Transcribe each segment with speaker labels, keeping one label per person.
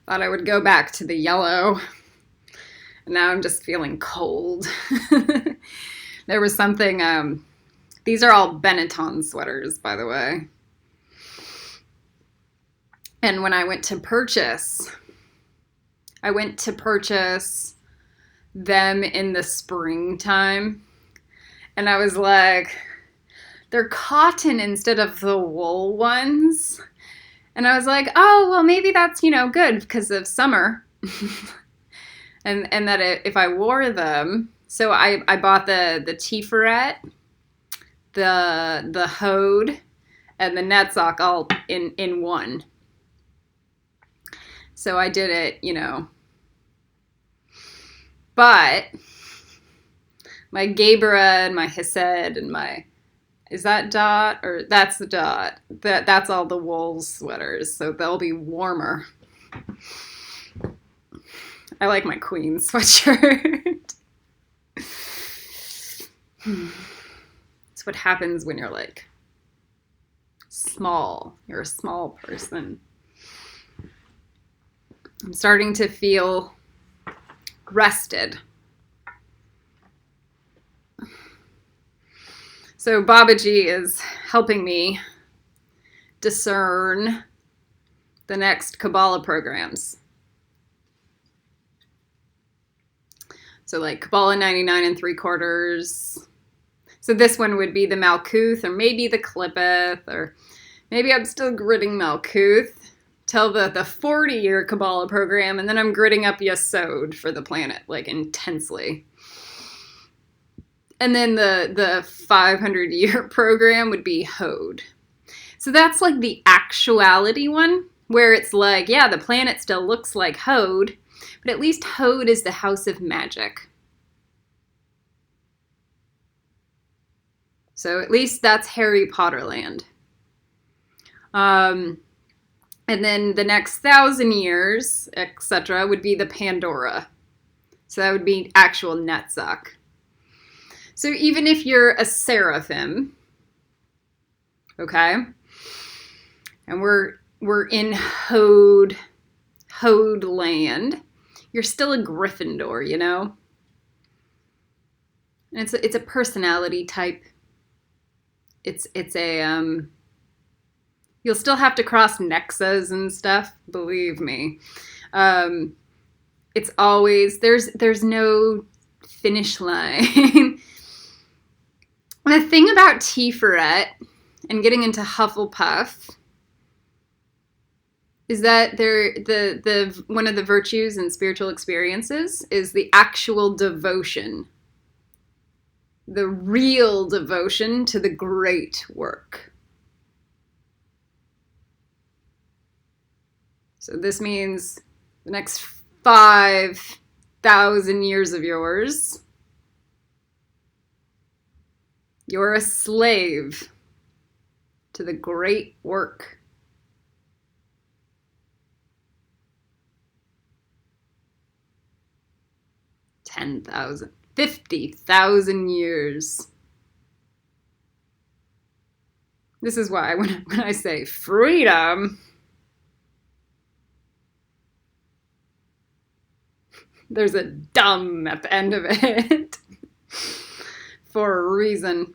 Speaker 1: Thought I would go back to the yellow. And now I'm just feeling cold. There was something, these are all Benetton sweaters, by the way. And when I went to purchase them in the springtime. And I was like, they're cotton instead of the wool ones. And I was like, oh, well, maybe that's, good because of summer. and that if I wore them, so I bought the TIPHARETH, the Hode, and the Netsock all in one. So I did it, But my Gebra and my Hesed and my, is that Dot? Or that's the Dot. That's all the wool sweaters, so they'll be warmer. I like my Queen sweatshirt. It's what happens when you're like small. You're a small person. I'm starting to feel rested. So Babaji is helping me discern the next Kabbalah programs. So like Kabbalah 99 3/4. So this one would be the Malkuth, or maybe the Klippeth, or maybe I'm still gritting Malkuth till the 40-year Kabbalah program, and then I'm gritting up Yesod for the planet, like intensely. And then the 500-year program would be Hode. So that's like the actuality one, where it's like, yeah, the planet still looks like Hode, but at least Hode is the house of magic. So at least that's Harry Potter land. And then the next 1,000 years, etc., would be the Pandora. So that would be actual Netsock. So even if you're a seraphim, okay, and we're in Hode land, you're still a Gryffindor, And it's a personality type. It's a you'll still have to cross nexas and stuff, believe me. It's always there's no finish line. The thing about Tiferet and getting into Hufflepuff is that the one of the virtues and spiritual experiences is the actual devotion. The real devotion to the great work. So this means the next 5,000 years of yours, you're a slave to the great work. $10,000. 50,000 years. This is why when I say freedom, there's a dumb at the end of it for a reason.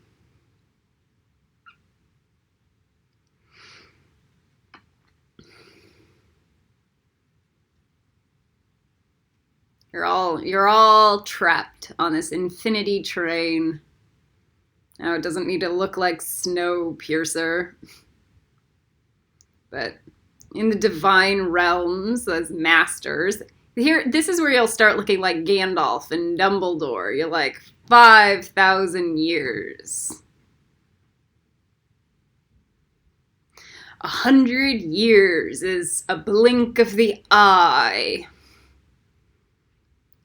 Speaker 1: You're all trapped on this infinity train. Now, it doesn't need to look like Snowpiercer, but in the divine realms as masters, this is where you'll start looking like Gandalf and Dumbledore. You're like 5,000 years. 100 years is a blink of the eye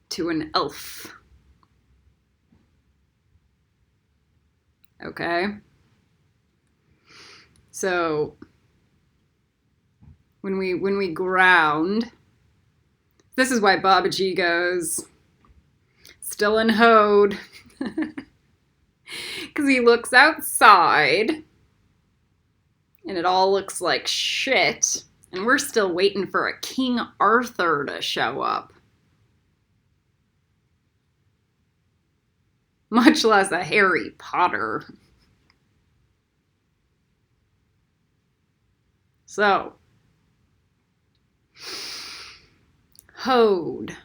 Speaker 1: to an elf. Okay? So when we ground, this is why Babaji goes still in Hode. Because he looks outside and it all looks like shit. And we're still waiting for a King Arthur to show up. Much less a Harry Potter. So, Hode.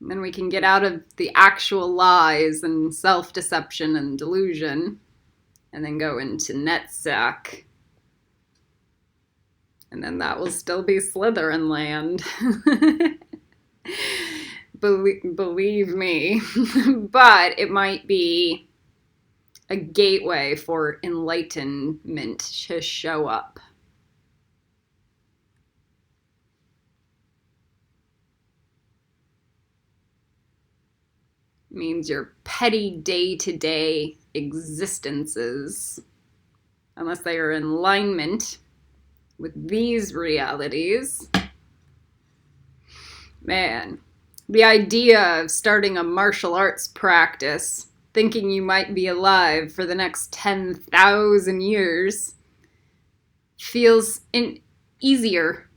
Speaker 1: And then we can get out of the actual lies and self-deception and delusion, and then go into Netsack. And then that will still be Slytherin land. Believe me. But it might be a gateway for enlightenment to show up. It means your petty day-to-day existences, unless they are in alignment with these realities. Man, the idea of starting a martial arts practice, thinking you might be alive for the next 10,000 years, feels easier.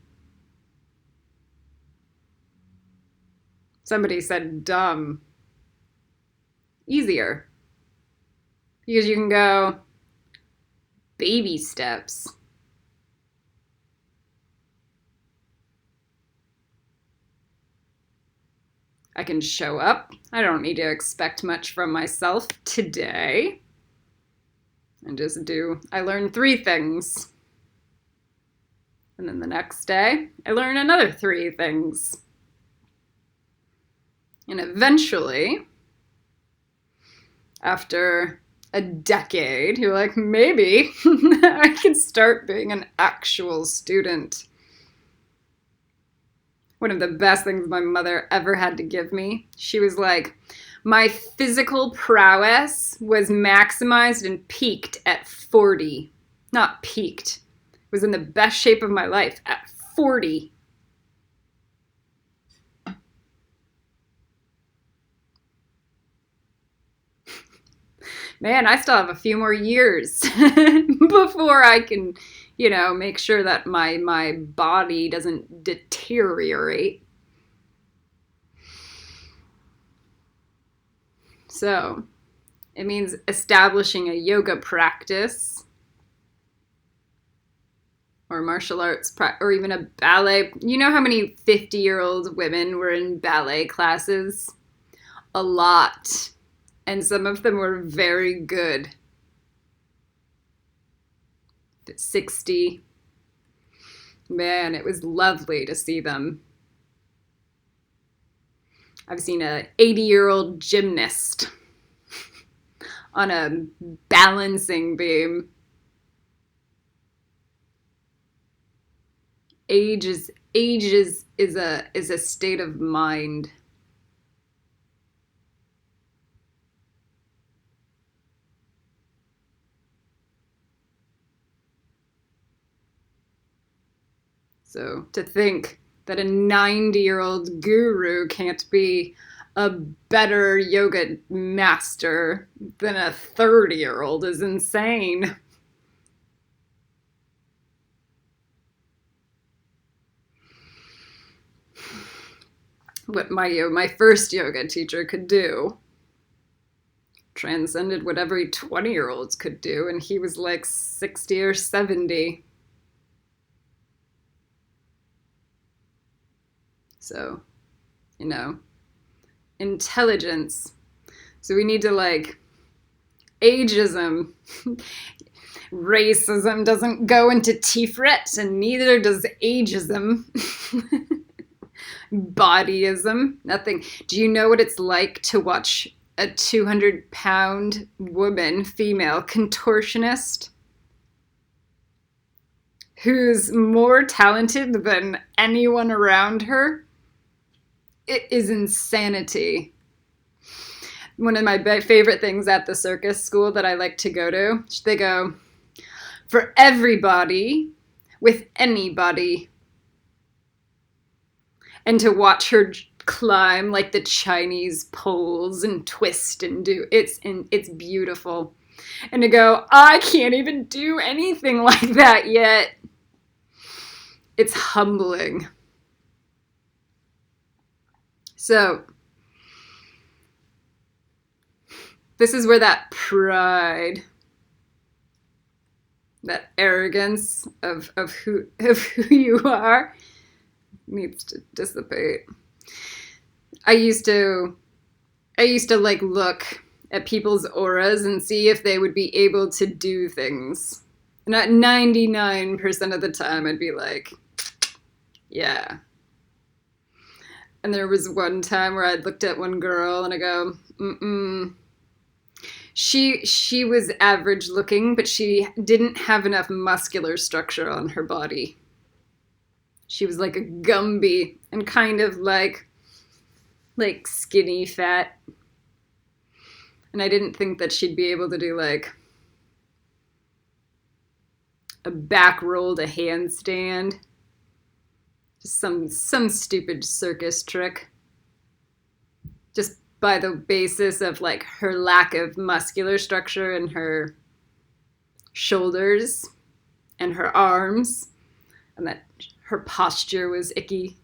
Speaker 1: Somebody said dumb. Easier. Because you can go baby steps. I can show up. I don't need to expect much from myself today. And just I learn 3 things. And then the next day, I learn another 3 things. And eventually, after a decade, you're like, maybe I can start being an actual student. One of the best things my mother ever had to give me, she was like, my physical prowess was maximized and peaked at 40. Not peaked. It was in the best shape of my life at 40. Man, I still have a few more years before I can, make sure that my body doesn't deteriorate. So, it means establishing a yoga practice or martial arts or even a ballet. You know how many 50-year-old women were in ballet classes? A lot. And some of them were very good. 60. Man, it was lovely to see them. I've seen a 80-year-old gymnast on a balancing beam. Age is a state of mind. So to think that a 90-year-old guru can't be a better yoga master than a 30-year-old is insane. What my first yoga teacher could do transcended what every 20-year-olds could do, and he was like 60 or 70. So, intelligence. So we need to ageism. Racism doesn't go into TIPHARETH, and neither does ageism. Bodyism, nothing. Do you know what it's like to watch a 200-pound woman, female contortionist, who's more talented than anyone around her? It is insanity. One of my favorite things at the circus school that I like to go to, they go, for everybody, with anybody. And to watch her climb like the Chinese poles and twist and do, it's beautiful. And to go, I can't even do anything like that yet. It's humbling. So, this is where that pride, that arrogance of who you are needs to dissipate. I used to like look at people's auras and see if they would be able to do things. And at 99% of the time I'd be like, yeah. And there was one time where I looked at one girl and I go, She was average looking, but she didn't have enough muscular structure on her body. She was like a Gumby and kind of like skinny fat. And I didn't think that she'd be able to do like a back roll to handstand. Just some stupid circus trick. Just by the basis of like her lack of muscular structure in her shoulders and her arms, and that her posture was icky.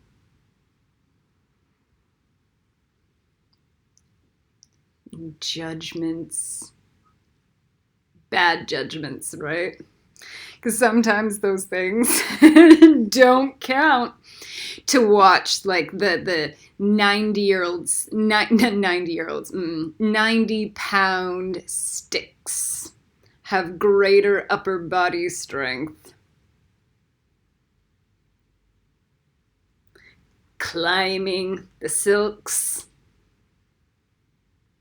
Speaker 1: Judgments. Bad judgments, right? Because sometimes those things don't count. To watch like the 90-pound sticks have greater upper body strength. Climbing the silks.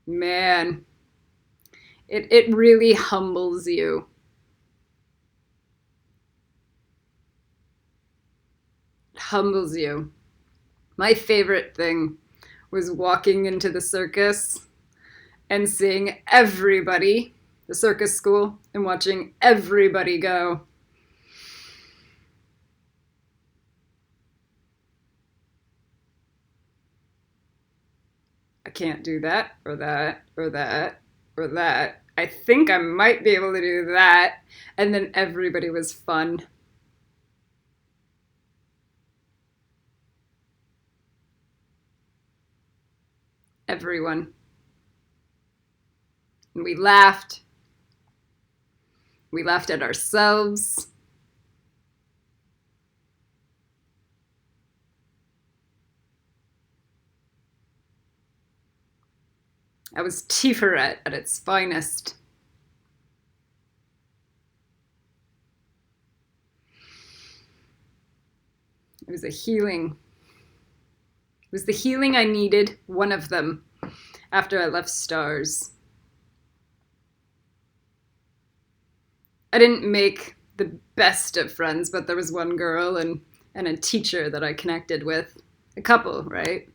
Speaker 1: Man, it really humbles you. It humbles you. My favorite thing was walking into the circus and seeing everybody, the circus school, and watching everybody go. I can't do that, or that, or that, or that. I think I might be able to do that. And then everybody was fun. Everyone. And we laughed. We laughed at ourselves. I was TIPHARETH at its finest. It was a healing. It was the healing I needed, one of them, after I left Stars. I didn't make the best of friends, but there was one girl and a teacher that I connected with. A couple, right?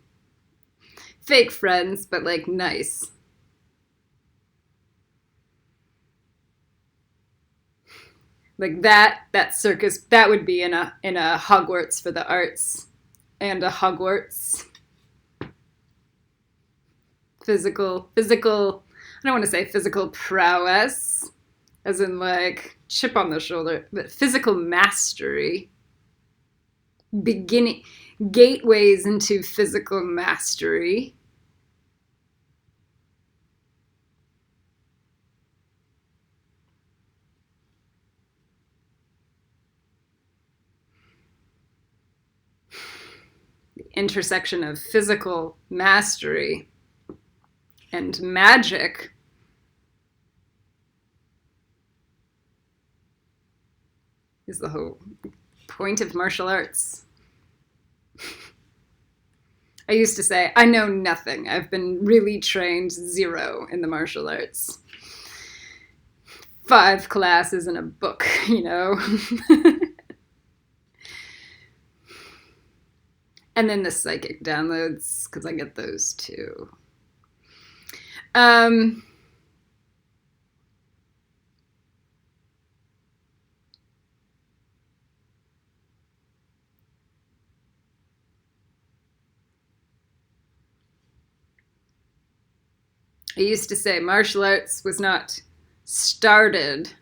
Speaker 1: Fake friends, but like nice. Like that circus, that would be in a Hogwarts for the arts, and a Hogwarts. Physical, I don't want to say physical prowess, as in like chip on the shoulder, but physical mastery. Beginning, gateways into physical mastery. The intersection of physical mastery and magic is the whole point of martial arts. I used to say, I know nothing. I've been really trained 0 in the martial arts. 5 classes and a book, you know. And then the psychic downloads, because I get those too. I used to say martial arts was not started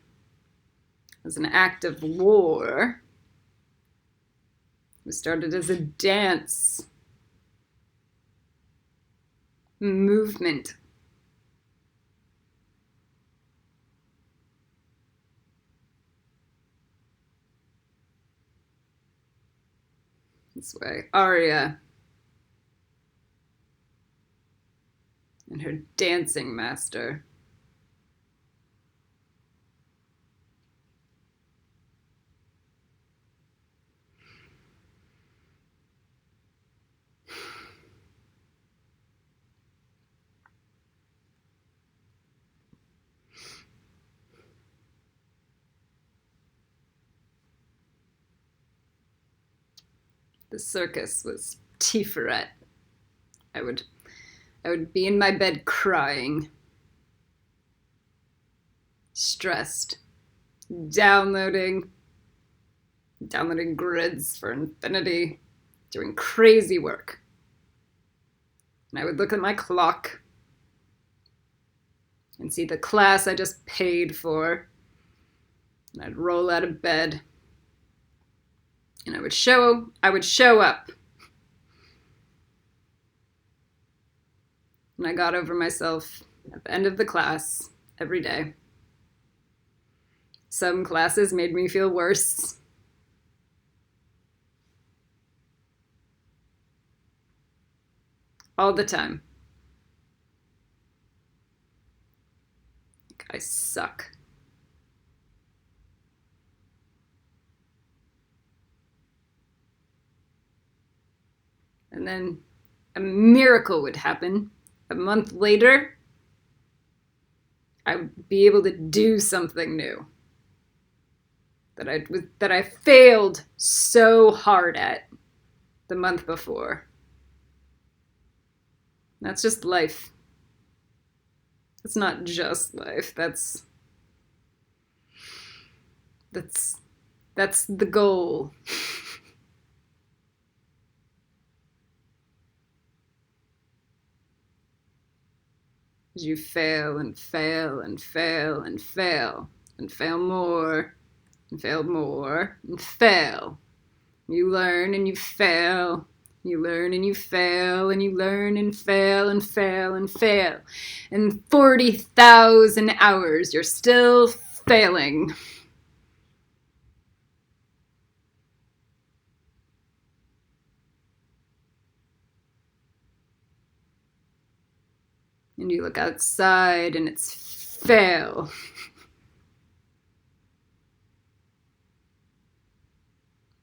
Speaker 1: as an act of war. It started as a dance movement. This way, Arya and her dancing master. The circus was TIPHARETH. I would be in my bed crying, stressed, downloading grids for infinity, doing crazy work. And I would look at my clock and see the class I just paid for, and I'd roll out of bed, and I would show up. And I got over myself at the end of the class every day. Some classes made me feel worse. All the time. I suck. And then a miracle would happen. A month later, I would be able to do something new that I failed so hard at the month before. That's just life. It's not just life. That's the goal. You fail and fail and fail and fail and fail more and fail more and fail. You learn and you fail. You learn and you fail and you learn and fail and fail and fail. And 40,000 hours you're still failing. And you look outside and it's fail.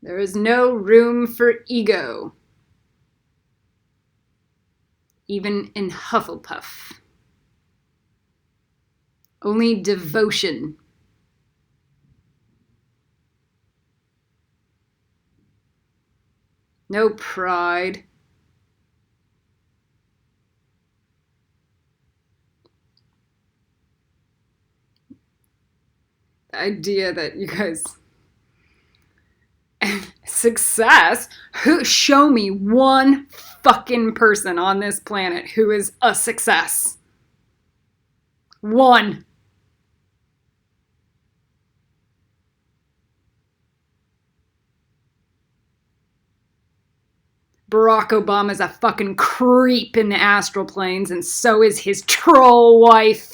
Speaker 1: There is no room for ego, even in Hufflepuff. Only devotion. No pride. The idea that you guys... Success? Show me one fucking person on this planet who is a success. One. Barack Obama's a fucking creep in the astral planes, and so is his troll wife.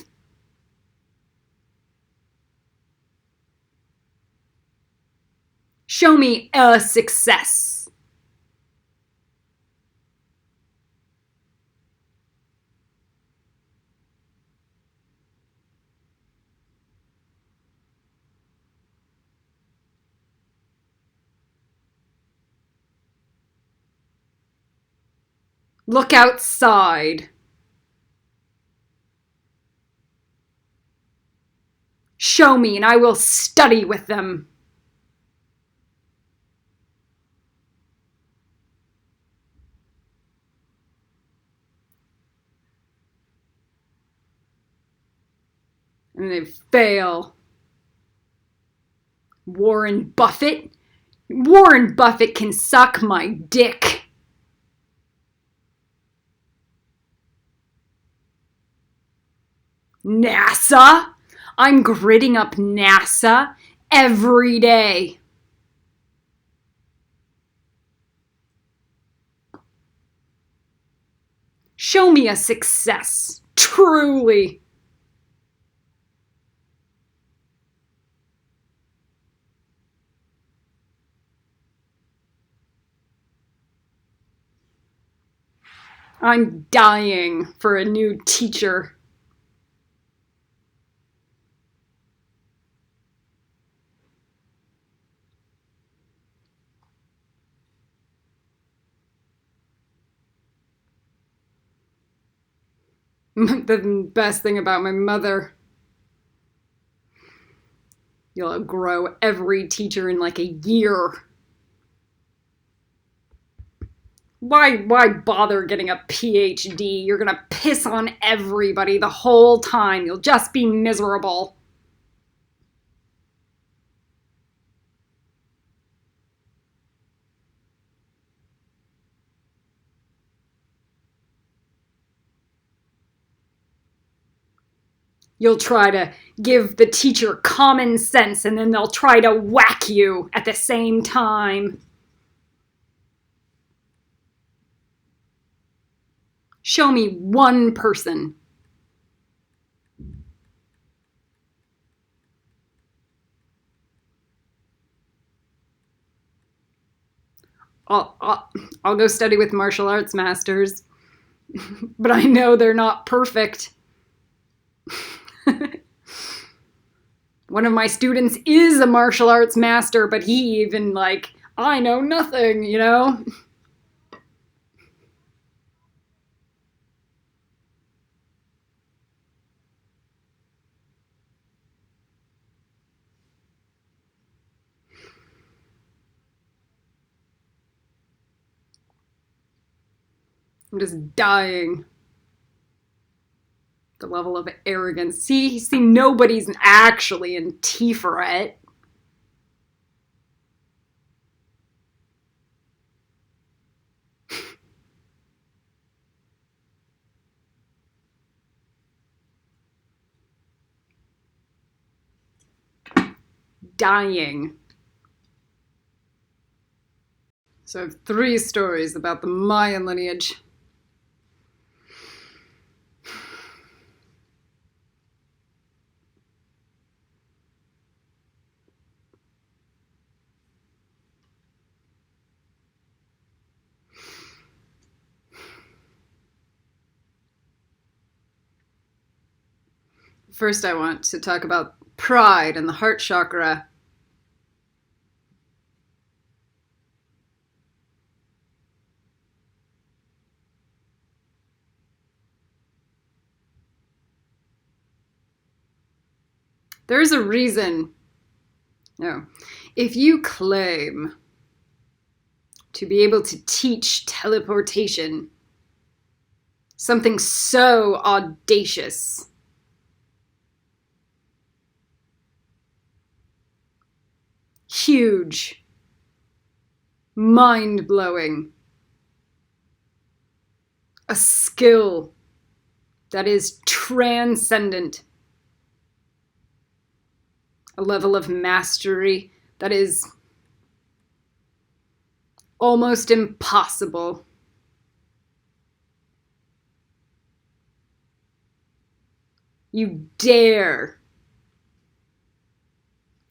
Speaker 1: Show me a success. Look outside. Show me and I will study with them. And they fail. Warren Buffett? Warren Buffett can suck my dick. NASA? I'm gritting up NASA every day. Show me a success, truly. I'm dying for a new teacher. The best thing about my mother, you'll outgrow every teacher in like a year. Why bother getting a PhD? You're gonna piss on everybody the whole time. You'll just be miserable. You'll try to give the teacher common sense and then they'll try to whack you at the same time. Show me one person. I'll go study with martial arts masters, but I know they're not perfect. One of my students is a martial arts master, but he even I know nothing, you know? I'm just dying. The level of arrogance. See, nobody's actually in TIPHARETH. Dying. So I have 3 stories about the Mayan lineage. First, I want to talk about pride and the heart chakra. There's a reason. No. If you claim to be able to teach teleportation, something so audacious, huge, mind-blowing, a skill that is transcendent, a level of mastery that is almost impossible. You dare.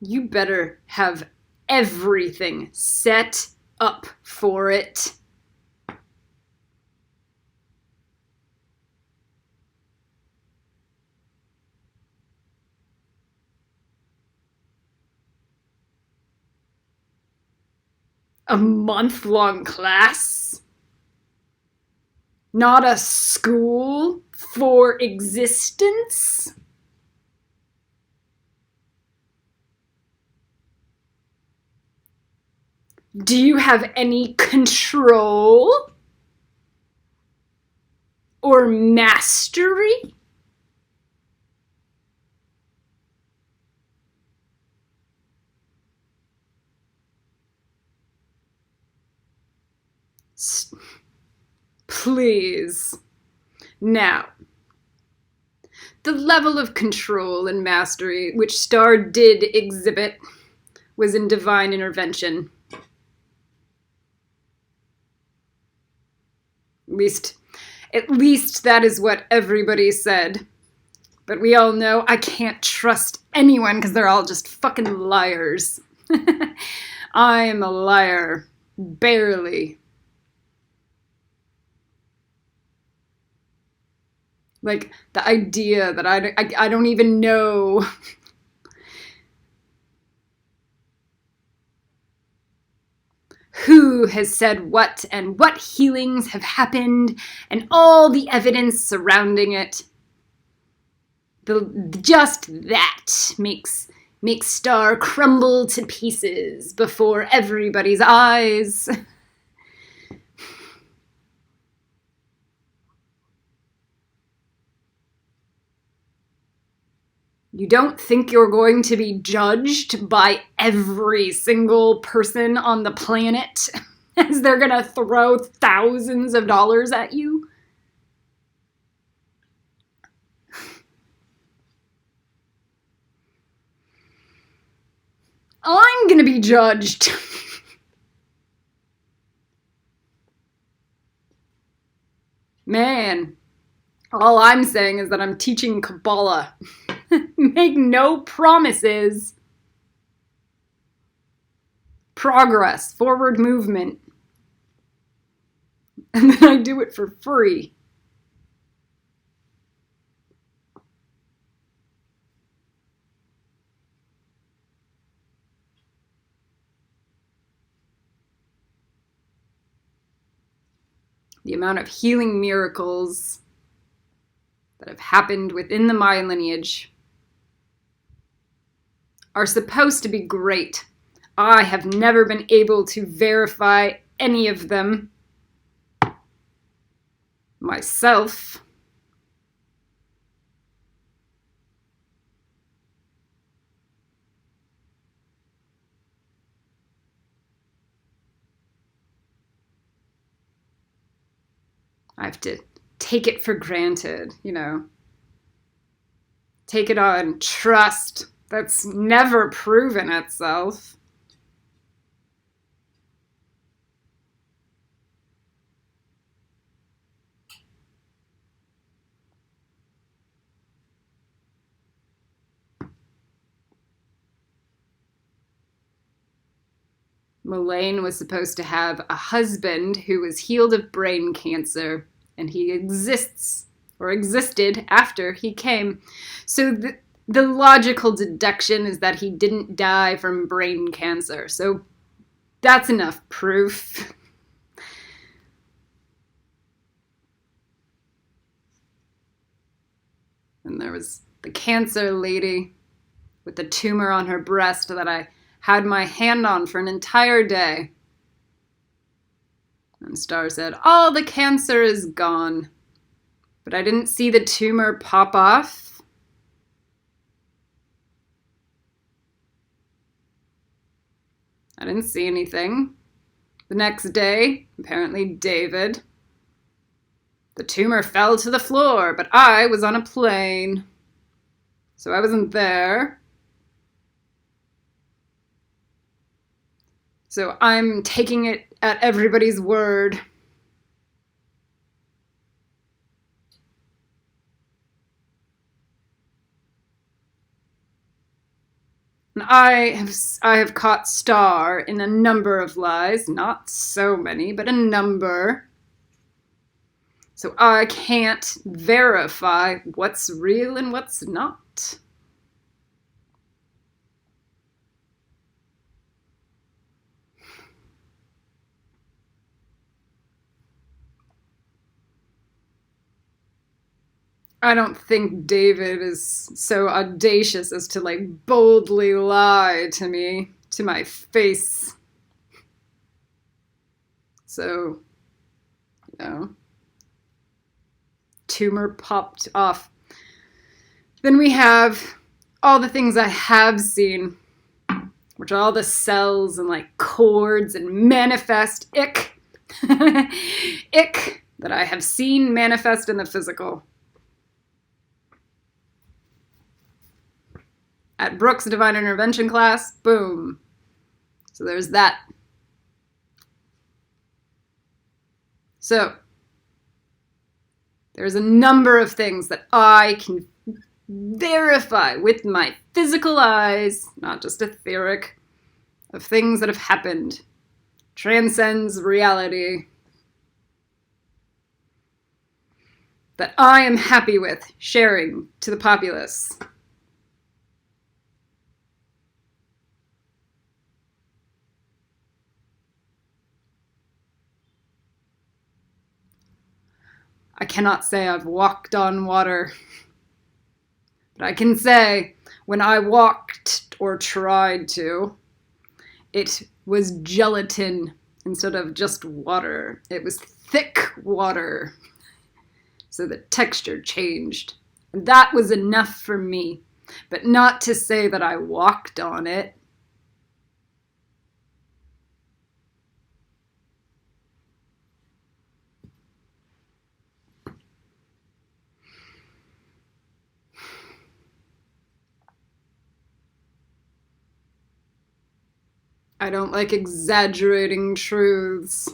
Speaker 1: You better have everything set up for it. A month-long class? Not a school for existence? Do you have any control? Or mastery? Please. Now, The level of control and mastery which Star did exhibit was in divine intervention. At least that is what everybody said. But we all know I can't trust anyone because they're all just fucking liars. I'm a liar. Barely. Like, the idea that I don't even know who has said what and what healings have happened and all the evidence surrounding it. Just that makes Star crumble to pieces before everybody's eyes. You don't think you're going to be judged by every single person on the planet as they're going to throw thousands of dollars at you? I'm going to be judged. Man, all I'm saying is that I'm teaching Kabbalah. Make no promises. Progress, forward movement. And then I do it for free. The amount of healing miracles that have happened within the Mayan lineage are supposed to be great. I have never been able to verify any of them myself. I have to take it for granted, Take it on trust. That's never proven itself. Mullane was supposed to have a husband who was healed of brain cancer, and he existed after he came. So the logical deduction is that he didn't die from brain cancer. So that's enough proof. And there was the cancer lady with the tumor on her breast that I had my hand on for an entire day. And Star said, all the cancer is gone. But I didn't see the tumor pop off. I didn't see anything. The next day, apparently David, the tumor fell to the floor, but I was on a plane. So I wasn't there. So I'm taking it at everybody's word. And I have caught Star in a number of lies, not so many, but a number. So I can't verify what's real and what's not. I don't think David is so audacious as to boldly lie to me, to my face. So, tumor popped off. Then we have all the things I have seen, which are all the cells and cords and manifest ick. Ick that I have seen manifest in the physical. at Brooke's Divine Intervention class. Boom. So there's that. So there's a number of things that I can verify with my physical eyes, not just etheric, of things that have happened. Transcends reality. That I am happy with sharing to the populace. I cannot say I've walked on water, but I can say when I walked or tried to, it was gelatin instead of just water. It was thick water. So the texture changed. And that was enough for me, but not to say that I walked on it. I don't like exaggerating truths,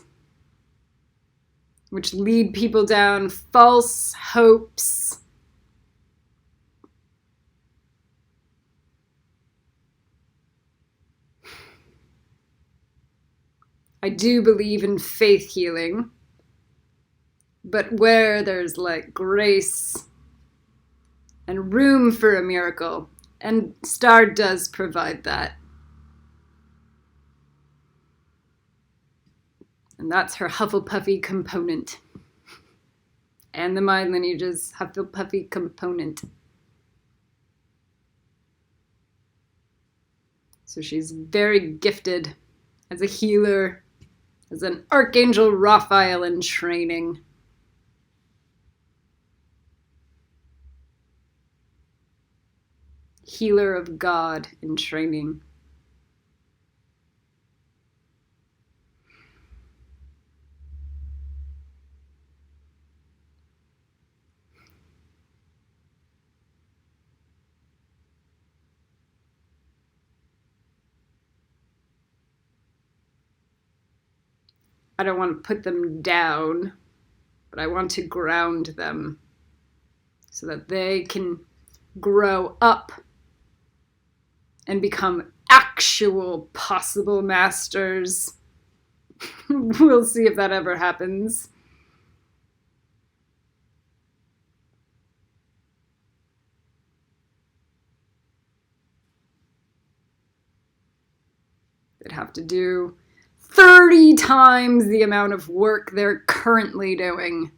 Speaker 1: which lead people down false hopes. I do believe in faith healing, but where there's like grace and room for a miracle, and Star does provide that. And that's her Hufflepuffy component. And the Mind Lineage's Hufflepuffy component. So she's very gifted as a healer, as an Archangel Raphael in training. Healer of God in training. I don't want to put them down, but I want to ground them so that they can grow up and become actual possible masters. We'll see if that ever happens. They'd have to do 30 times the amount of work they're currently doing.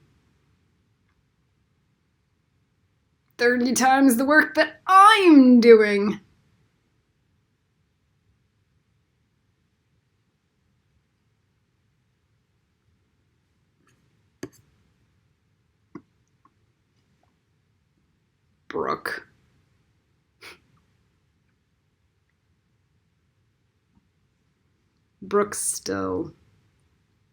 Speaker 1: 30 times the work that I'm doing. Brooke. Brooke still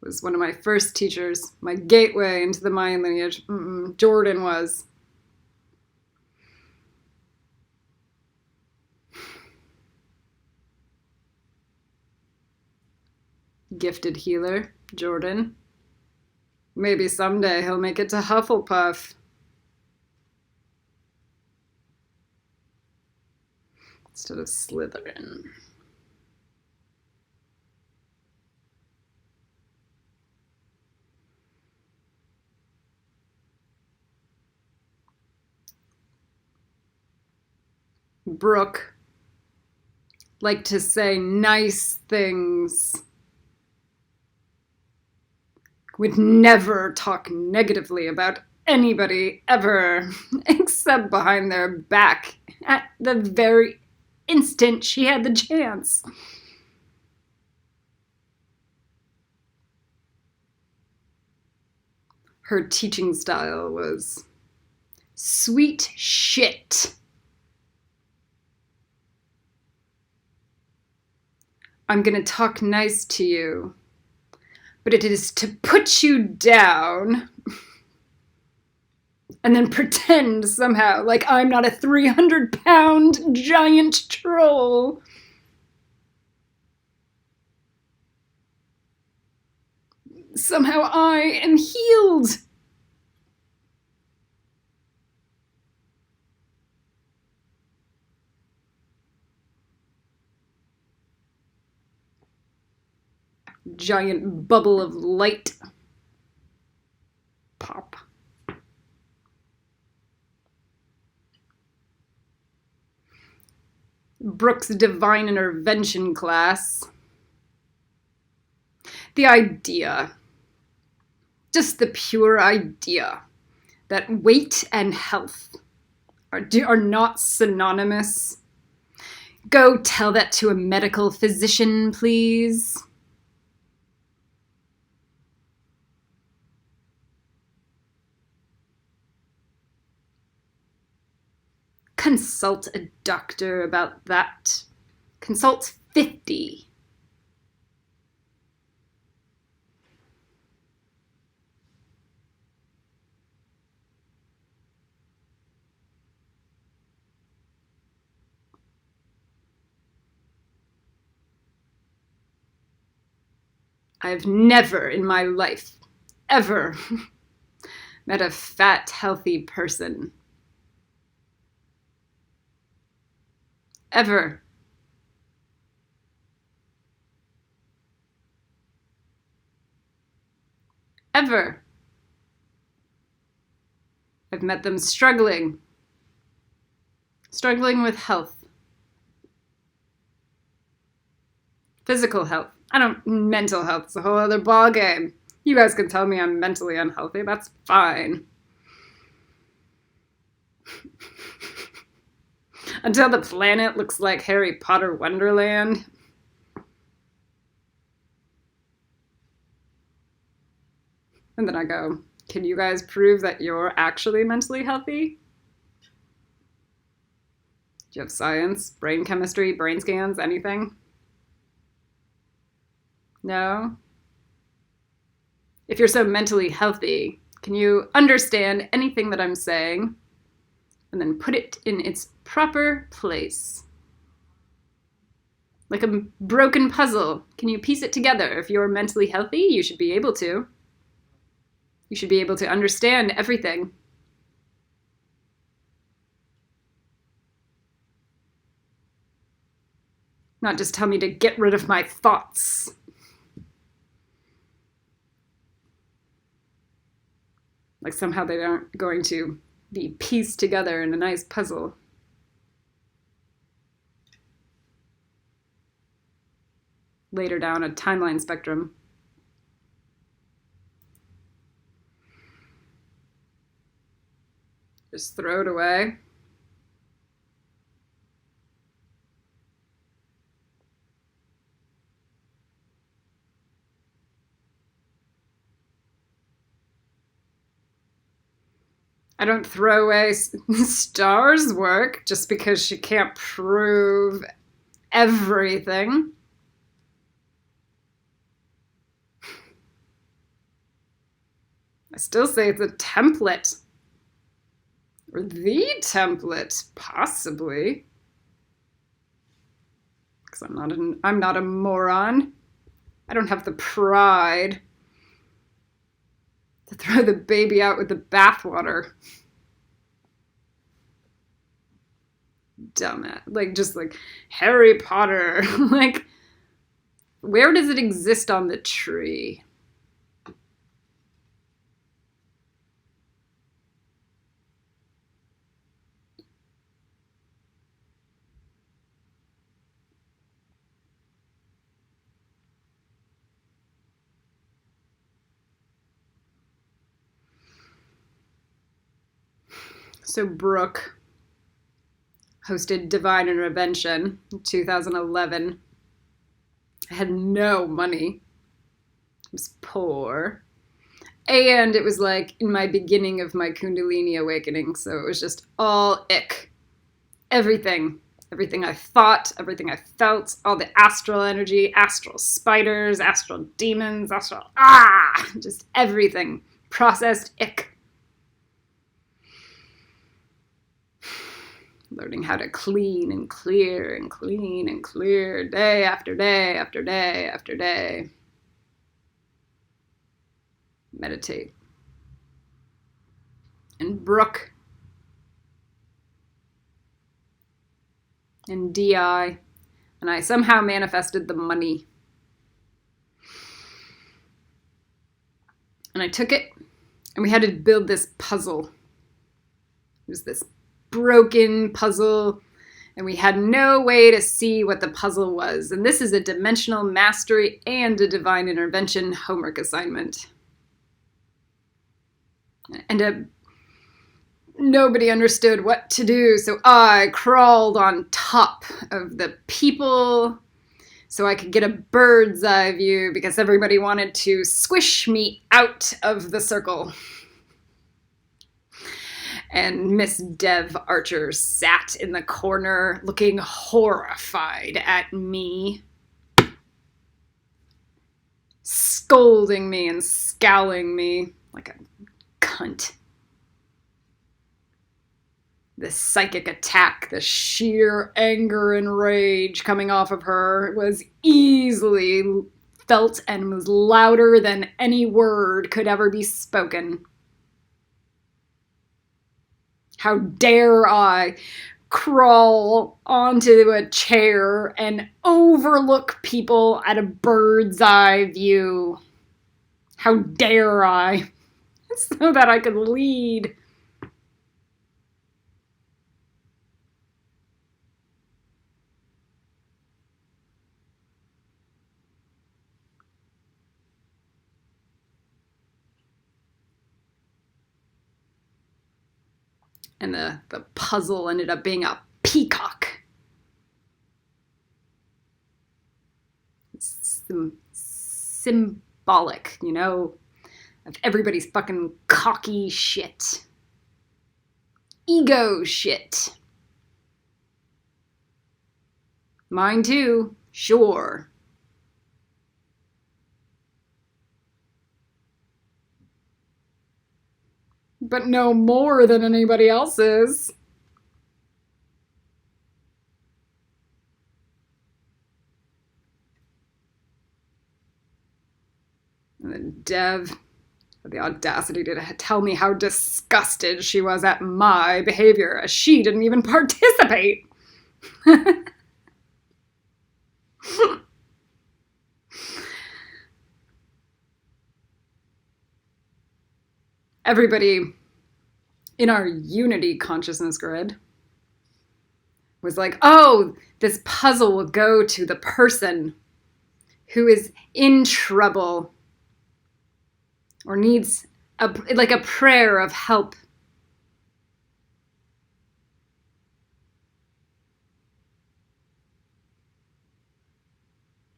Speaker 1: was one of my first teachers, my gateway into the Mayan lineage. Jordan was. Gifted healer, Jordan. Maybe someday he'll make it to Hufflepuff. Instead of Slytherin. Brooke liked to say nice things. Would never talk negatively about anybody ever, except behind their back at the very instant she had the chance. Her teaching style was sweet shit. I'm gonna talk nice to you, but it is to put you down and then pretend somehow like I'm not a 300-pound giant troll. Somehow I am healed. Giant bubble of light. Pop. Brooke's divine intervention class. The idea, just the pure idea, that weight and health are not synonymous. Go tell that to a medical physician, please. Consult a doctor about that. Consult 50. I've never in my life, ever, met a fat, healthy person. Ever. Ever. I've met them struggling with health. Physical health. Mental health is a whole other ballgame. You guys can tell me I'm mentally unhealthy, that's fine. Until the planet looks like Harry Potter Wonderland. And then I go, can you guys prove that you're actually mentally healthy? Do you have science, brain chemistry, brain scans, anything? No? If you're so mentally healthy, can you understand anything that I'm saying and then put it in its proper place? Like a broken puzzle. Can you piece it together? If you're mentally healthy, you should be able to. You should be able to understand everything. Not just tell me to get rid of my thoughts. Like somehow they aren't going to be pieced together in a nice puzzle. Later down a timeline spectrum. Just throw it away. I don't throw away Star's work just because she can't prove everything. I still say it's a template. Or the template, possibly. Because I'm not a moron. I don't have the pride to throw the baby out with the bathwater. Dumbass. Just like Harry Potter. Like, where does it exist on the tree? So Brooke hosted Divine Intervention in 2011. I had no money. I was poor. And it was like in my beginning of my Kundalini awakening, so it was just all ick. Everything. Everything I thought, everything I felt, all the astral energy, astral spiders, astral demons, just everything. Processed ick. learning how to clean and clear and clean and clear day after day after day after day. Meditate. And Brooke and DI, and I somehow manifested the money. And I took it, and we had to build this puzzle. It was this broken puzzle, and we had no way to see what the puzzle was. And this is a dimensional mastery and a divine intervention homework assignment. And nobody understood what to do, so I crawled on top of the people so I could get a bird's eye view because everybody wanted to squish me out of the circle. And Miss Dev Archer sat in the corner looking horrified at me, scolding me and scowling me like a cunt. The psychic attack, the sheer anger and rage coming off of her was easily felt and was louder than any word could ever be spoken. How dare I crawl onto a chair and overlook people at a bird's eye view? How dare I? So that I could lead. And the puzzle ended up being a peacock. Symbolic, you know, of everybody's fucking cocky shit. Ego shit. Mine too, sure. But no more than anybody else's. And then Dev had the audacity to tell me how disgusted she was at my behavior, as she didn't even participate. Everybody in our unity consciousness grid was like, oh, this puzzle will go to the person who is in trouble or needs a prayer of help.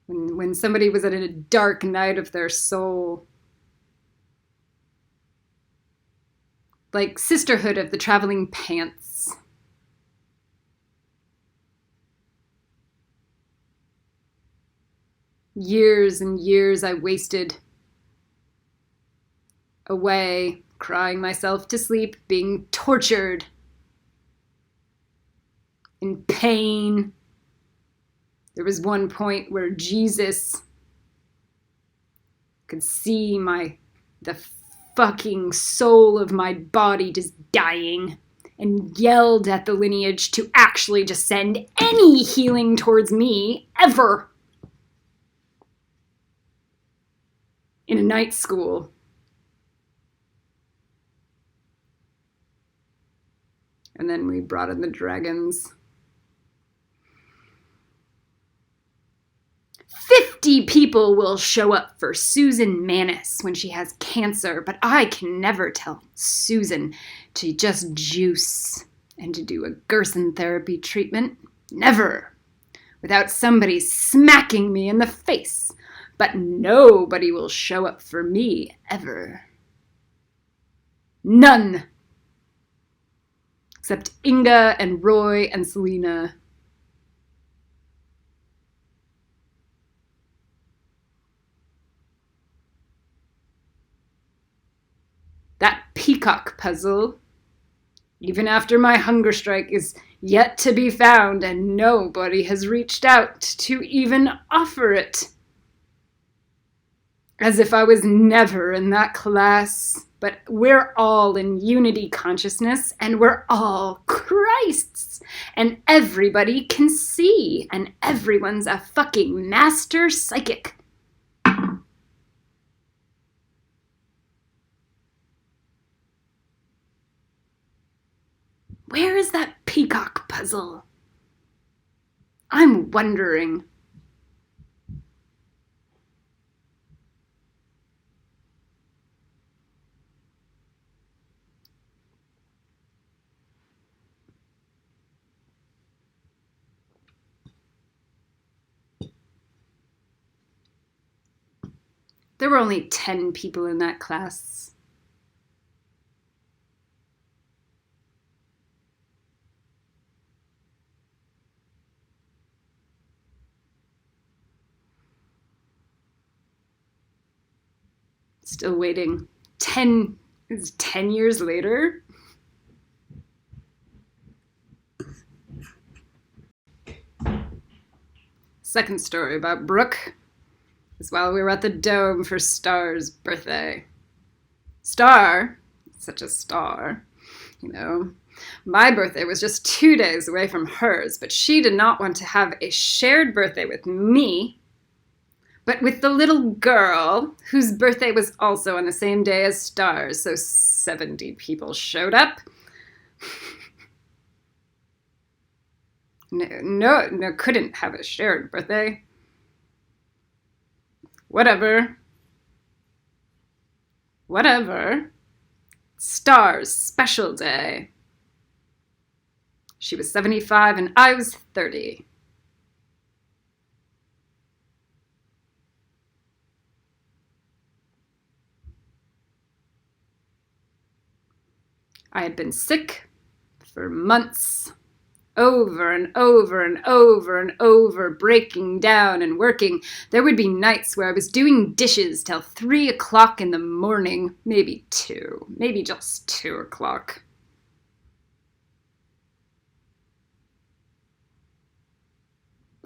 Speaker 1: When somebody was at a dark night of their soul. Like Sisterhood of the Traveling Pants. Years and years I wasted away, crying myself to sleep, being tortured, in pain. There was one point where Jesus could see the fucking soul of my body just dying and yelled at the lineage to actually just send any healing towards me ever. In a night school. And then we brought in the dragons. 50 people will show up for Susan Manis when she has cancer, but I can never tell Susan to just juice and to do a Gerson therapy treatment. Never. Without somebody smacking me in the face. But nobody will show up for me ever. None. Except Inga and Roy and Selena. That peacock puzzle, even after my hunger strike is yet to be found and nobody has reached out to even offer it. As if I was never in that class. But we're all in unity consciousness, and we're all Christs. And everybody can see, and everyone's a fucking master psychic. Where is that peacock puzzle? I'm wondering. There were only 10 people in that class. Still waiting. 10 years later? Second story about Brooke is while we were at the Dome for Star's birthday. Star, such a star, you know. My birthday was just 2 days away from hers, but she did not want to have a shared birthday with me, but with the little girl, whose birthday was also on the same day as Star's, so 70 people showed up. No, couldn't have a shared birthday. Whatever. Star's special day. She was 75 and I was 30. I had been sick for months, over and over and over and over, breaking down and working. There would be nights where I was doing dishes till 3 o'clock in the morning, maybe just 2 o'clock.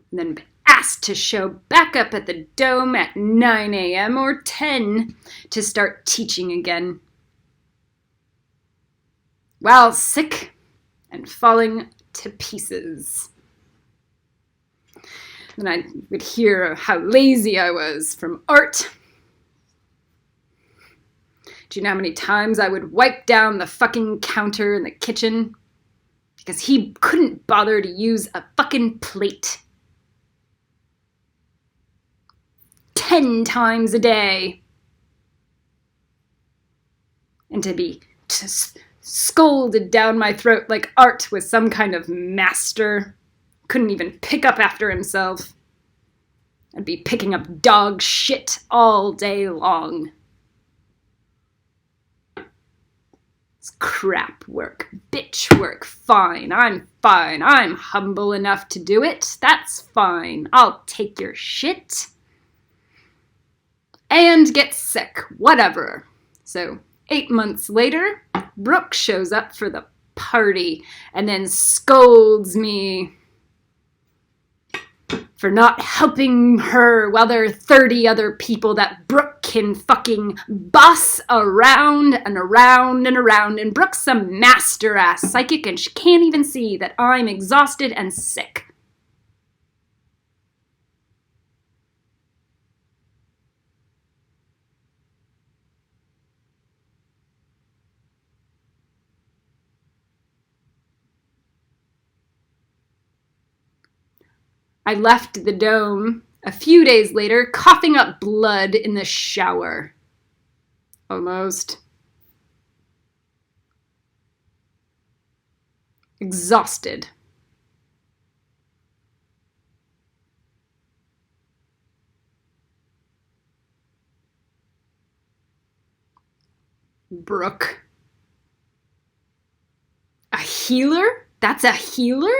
Speaker 1: And then asked to show back up at the Dome at 9 a.m. or 10 to start teaching again. While sick and falling to pieces. Then I would hear how lazy I was from Art. Do you know how many times I would wipe down the fucking counter in the kitchen? Because he couldn't bother to use a fucking plate. 10 times a day. And to be scolded down my throat like Art was some kind of master. Couldn't even pick up after himself. I'd be picking up dog shit all day long. It's crap work, bitch work, fine, I'm fine. I'm humble enough to do it. That's fine. I'll take your shit. And get sick, whatever. So 8 months later, Brooke shows up for the party and then scolds me for not helping her while there are 30 other people that Brooke can fucking boss around and around and around. And Brooke's some master-ass psychic and she can't even see that I'm exhausted and sick. I left the Dome a few days later, coughing up blood in the shower. Almost. Exhausted. Brooke. A healer? That's a healer?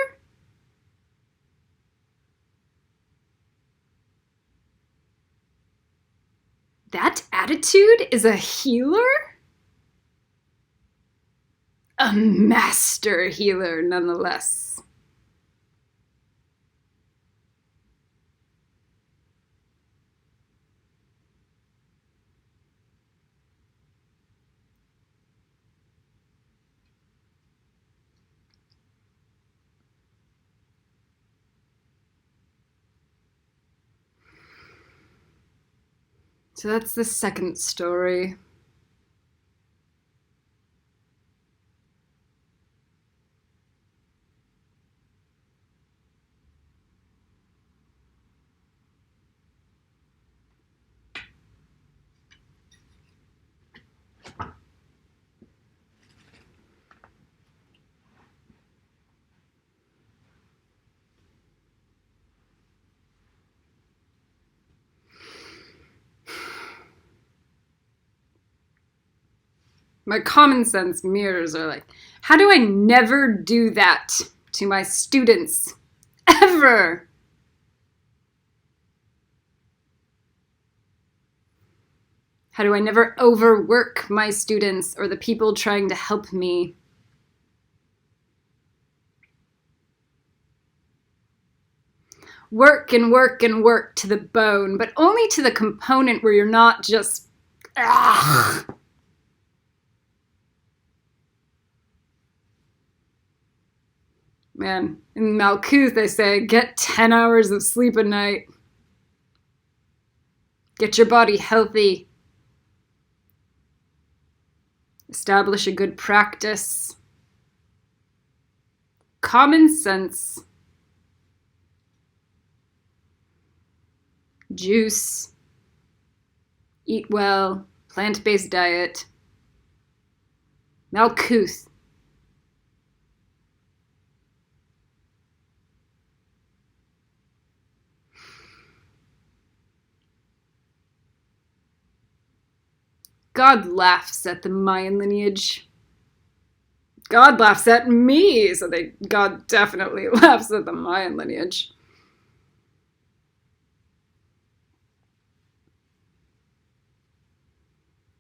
Speaker 1: That attitude is a healer? a master healer nonetheless. So that's the second story. My common sense mirrors are like, how do I never do that to my students? Ever! How do I never overwork my students or the people trying to help me? Work and work and work to the bone, but only to the component where you're not just, ugh. Man, in Malkuth they say, get 10 hours of sleep a night. Get your body healthy. Establish a good practice. Common sense. Juice. Eat well. Plant-based diet. Malkuth. God laughs at the Mayan lineage. God laughs at me, so God definitely laughs at the Mayan lineage.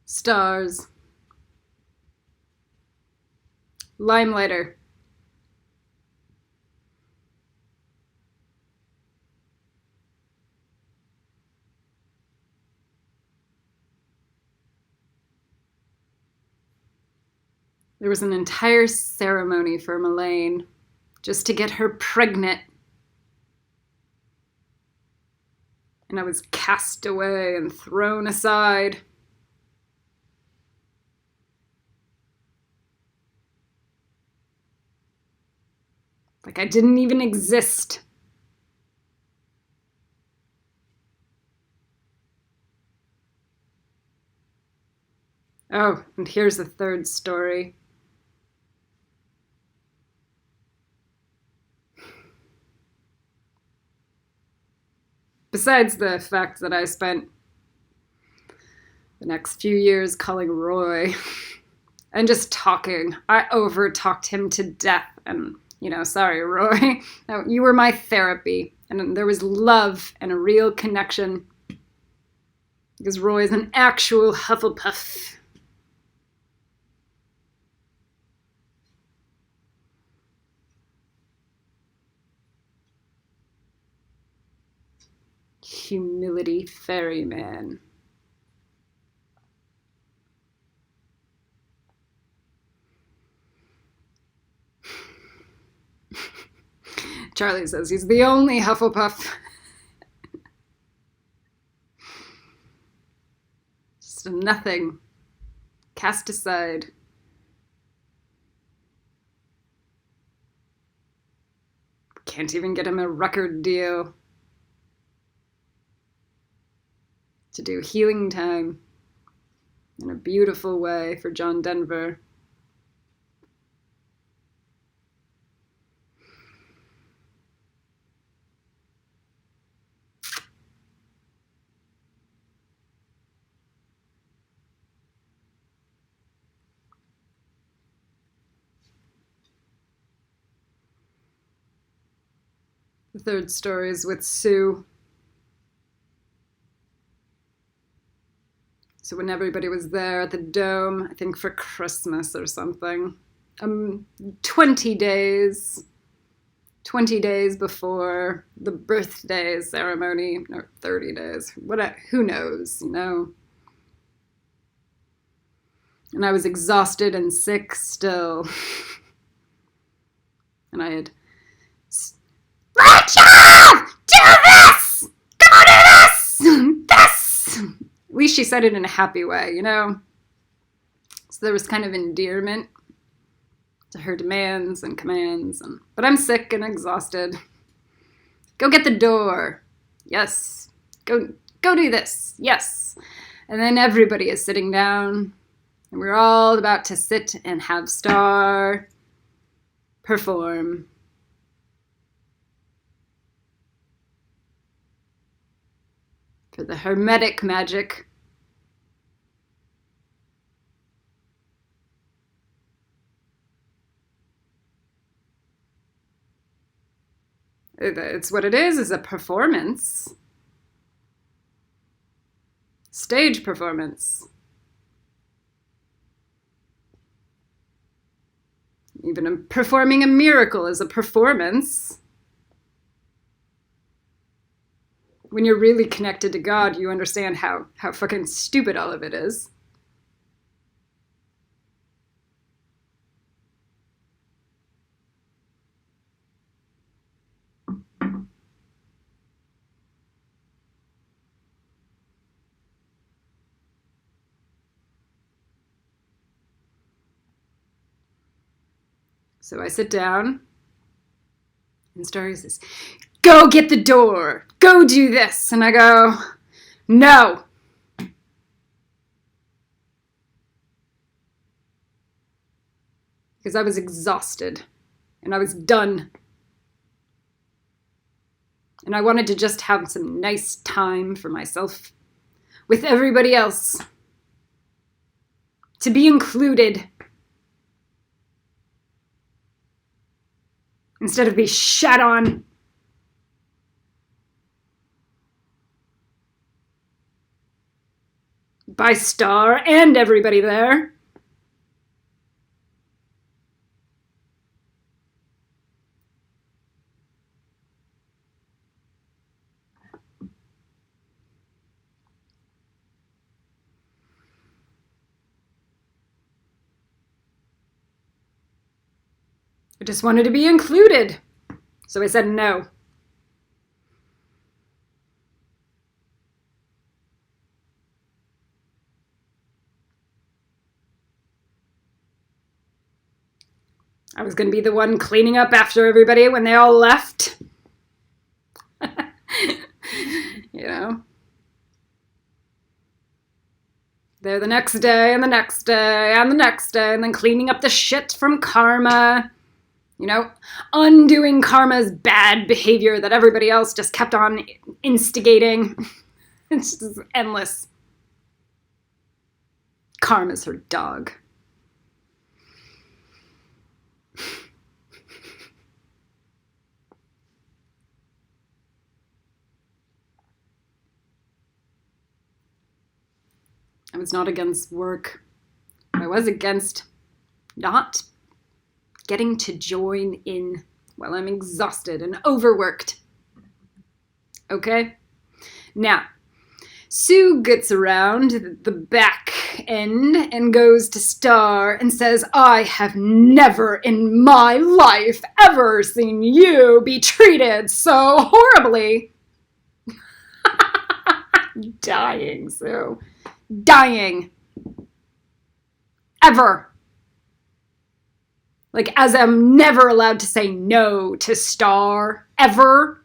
Speaker 1: Stars. Limelighter. There was an entire ceremony for Melaine just to get her pregnant. And I was cast away and thrown aside. Like I didn't even exist. Oh, and here's the third story. Besides the fact that I spent the next few years calling Roy and just talking, I over-talked him to death. And, sorry, Roy. No, you were my therapy. And there was love and a real connection. Because Roy is an actual Hufflepuff. Humility ferryman. Charlie says he's the only Hufflepuff. Just a nothing. Cast aside. Can't even get him a record deal. To do healing time in a beautiful way for John Denver. The third story is with Sue. So when everybody was there at the Dome, I think for Christmas or something, 20 days 20 days before the birthday ceremony, or 30 days, who knows, you know. And I was exhausted and sick still. And I had, Rachel! Do this! Go do this! This! At least she said it in a happy way, you know. So there was kind of endearment to her demands and commands. But I'm sick and exhausted. Go get the door. Yes. Go do this. Yes. And then everybody is sitting down. And we're all about to sit and have Star perform. For the hermetic magic. It's what it is a performance. Stage performance. Even performing a miracle is a performance. When you're really connected to God, you understand how fucking stupid all of it is. So I sit down, and Star says, go get the door, go do this. And I go, no. Because I was exhausted, and I was done. And I wanted to just have some nice time for myself with everybody else. To be included. Instead of be shat on. By Star and everybody there. I just wanted to be included. So I said no. I was going to be the one cleaning up after everybody when they all left. You know? There the next day and the next day and the next day, and then cleaning up the shit from karma. You know, undoing karma's bad behavior that everybody else just kept on instigating. It's just endless. Karma's her dog. I was not against work. I was against not getting to join in while I'm exhausted and overworked. Okay? Now, Sue gets around the back end and goes to Star and says, I have never in my life ever seen you be treated so horribly. Dying, Sue. Dying. Ever. Like, as I'm never allowed to say no to Star, ever,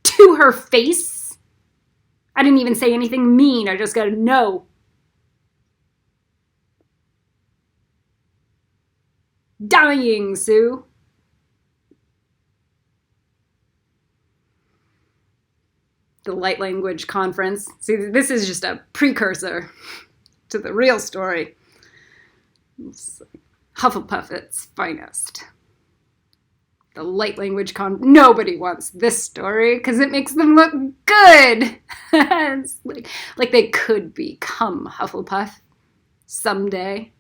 Speaker 1: to her face. I didn't even say anything mean, I just got a no. Dying, Sue. The light language conference. See, this is just a precursor to the real story. It's Hufflepuff at its finest. The light language nobody wants this story because it makes them look good. It's like they could become Hufflepuff someday.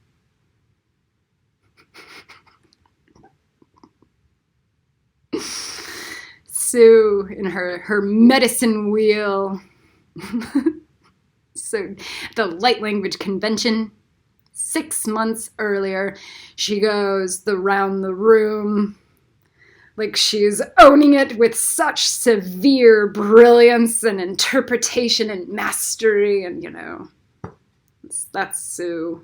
Speaker 1: Sue in her medicine wheel. So the light language convention, 6 months earlier, she goes around the room like she's owning it with such severe brilliance and interpretation and mastery, and that's Sue.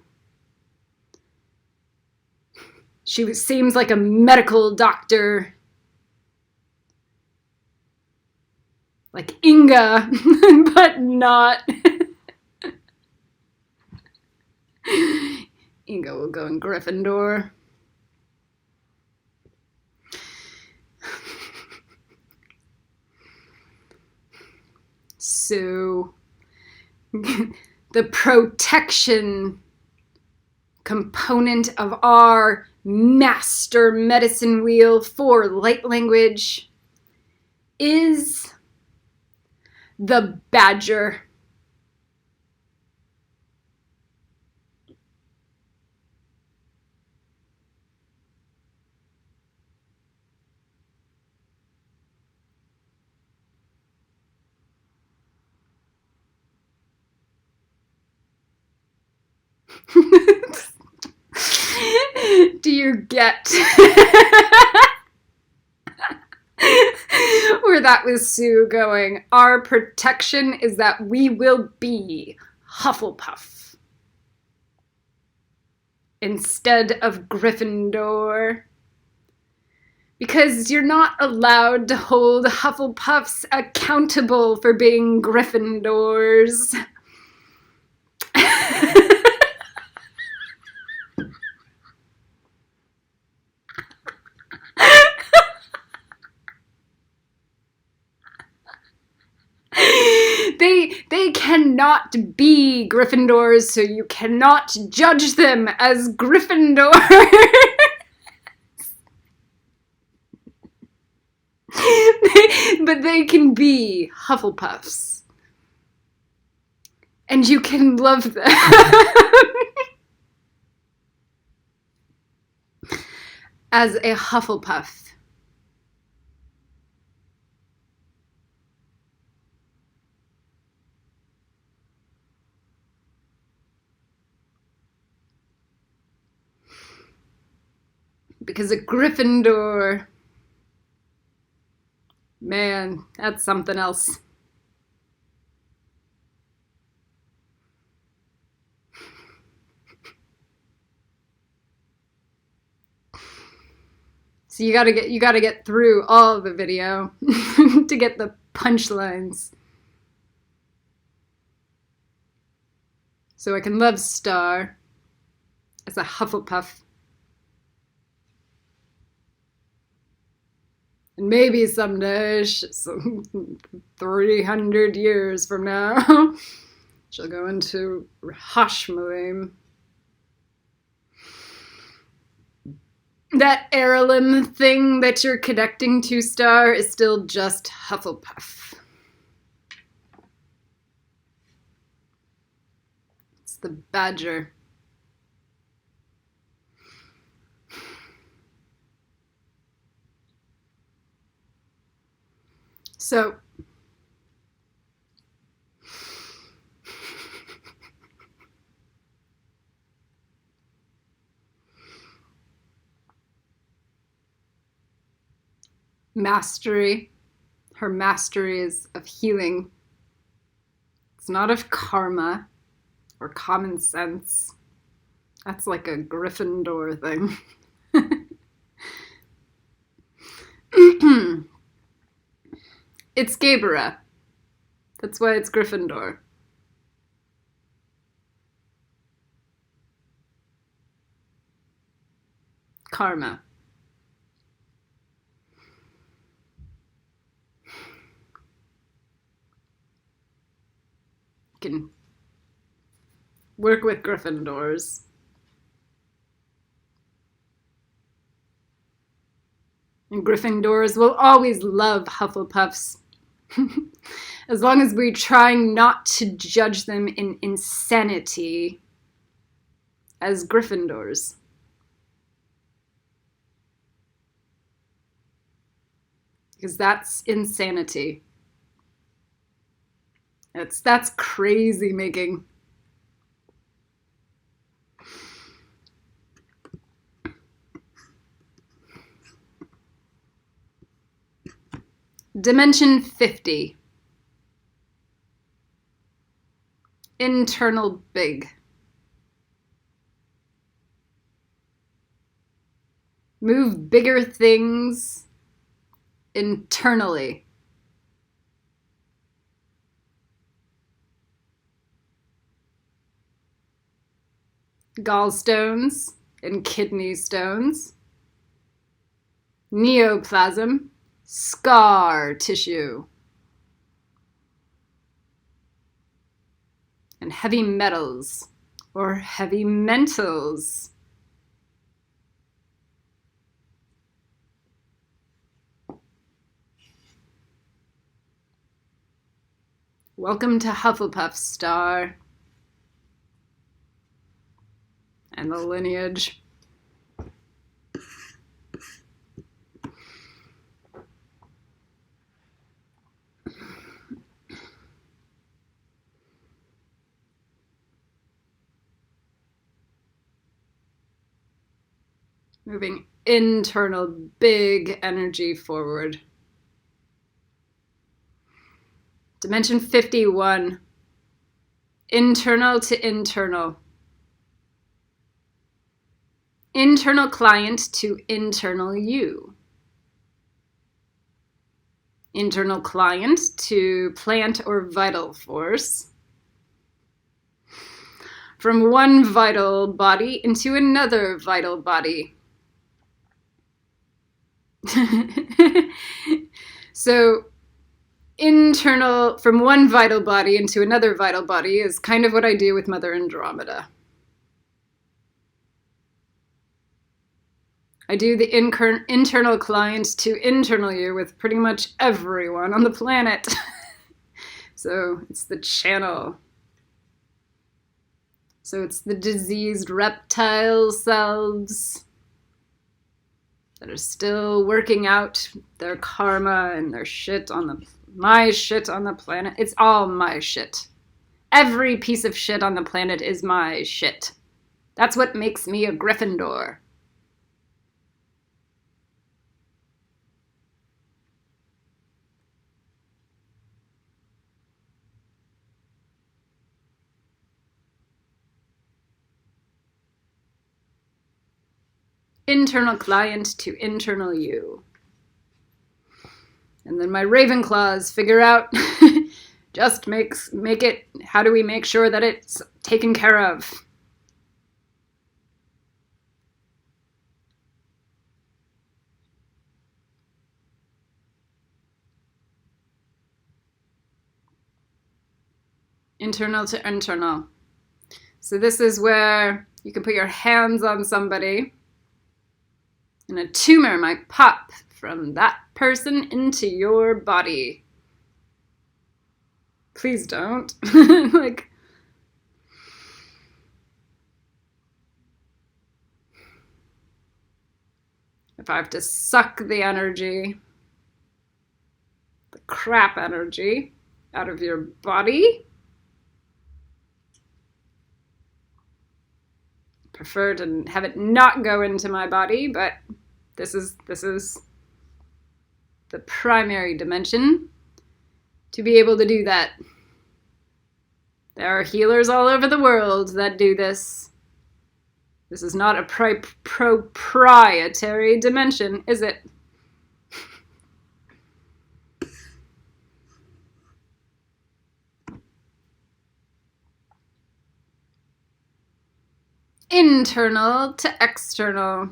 Speaker 1: She seems like a medical doctor, like Inga, but not. Inga will go in Gryffindor. Sue, the protection component of our master medicine wheel for light language, is the badger. Do you get where that was Sue going? Our protection is that we will be Hufflepuff instead of Gryffindor. Because you're not allowed to hold Hufflepuffs accountable for being Gryffindors. They cannot be Gryffindors, so you cannot judge them as Gryffindors. But they can be Hufflepuffs. And you can love them. As a Hufflepuff. Because a Gryffindor, man, that's something else. So you gotta get through all of the video to get the punchlines. So I can love Star as a Hufflepuff. And maybe someday, 300 years from now, she'll go into Hashmalim. That heirloom thing that you're connecting to, Star, is still just Hufflepuff. It's the badger. So, mastery. Her mastery is of healing. It's not of karma or common sense. That's like a Gryffindor thing. It's Gabera. That's why it's Gryffindor. Karma. You can work with Gryffindors. And Gryffindors will always love Hufflepuffs. As long as we're trying not to judge them in insanity as Gryffindors. because that's insanity. That's crazy making. Dimension 50. Internal big. Move bigger things internally. Gallstones and kidney stones. Neoplasm, scar tissue. And heavy metals or heavy mentals. Welcome to Hufflepuff, Star. And the lineage. Moving internal big energy forward. Dimension 51. Internal to internal. Internal client to internal you. Internal client to plant or vital force. From one vital body into another vital body. So internal, from one vital body into another vital body is kind of what I do with Mother Andromeda. I do the internal client to internal you with pretty much everyone on the planet. So it's the channel. So it's the diseased reptile selves that are still working out their karma and their shit on my shit on the planet. It's all my shit. Every piece of shit on the planet is my shit. That's what makes me a Gryffindor. Internal client to internal you. And then my Ravenclaws figure out just make it, how do we make sure that it's taken care of? Internal to internal. So this is where you can put your hands on somebody and a tumor might pop from that person into your body. Please don't. Like, if I have to suck the energy, the crap energy, out of your body, prefer to have it not go into my body, but this is the primary dimension to be able to do that. There are healers all over the world that do this. This is not a proprietary dimension, is it? Internal to external.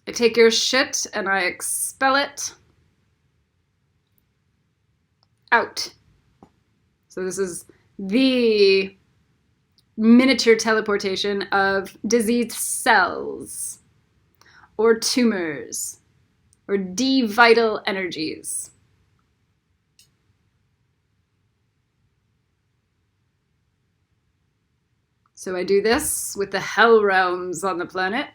Speaker 1: I take your shit and I expel it out. So this is the miniature teleportation of diseased cells or tumors or D-vital energies. So I do this with the hell realms on the planet.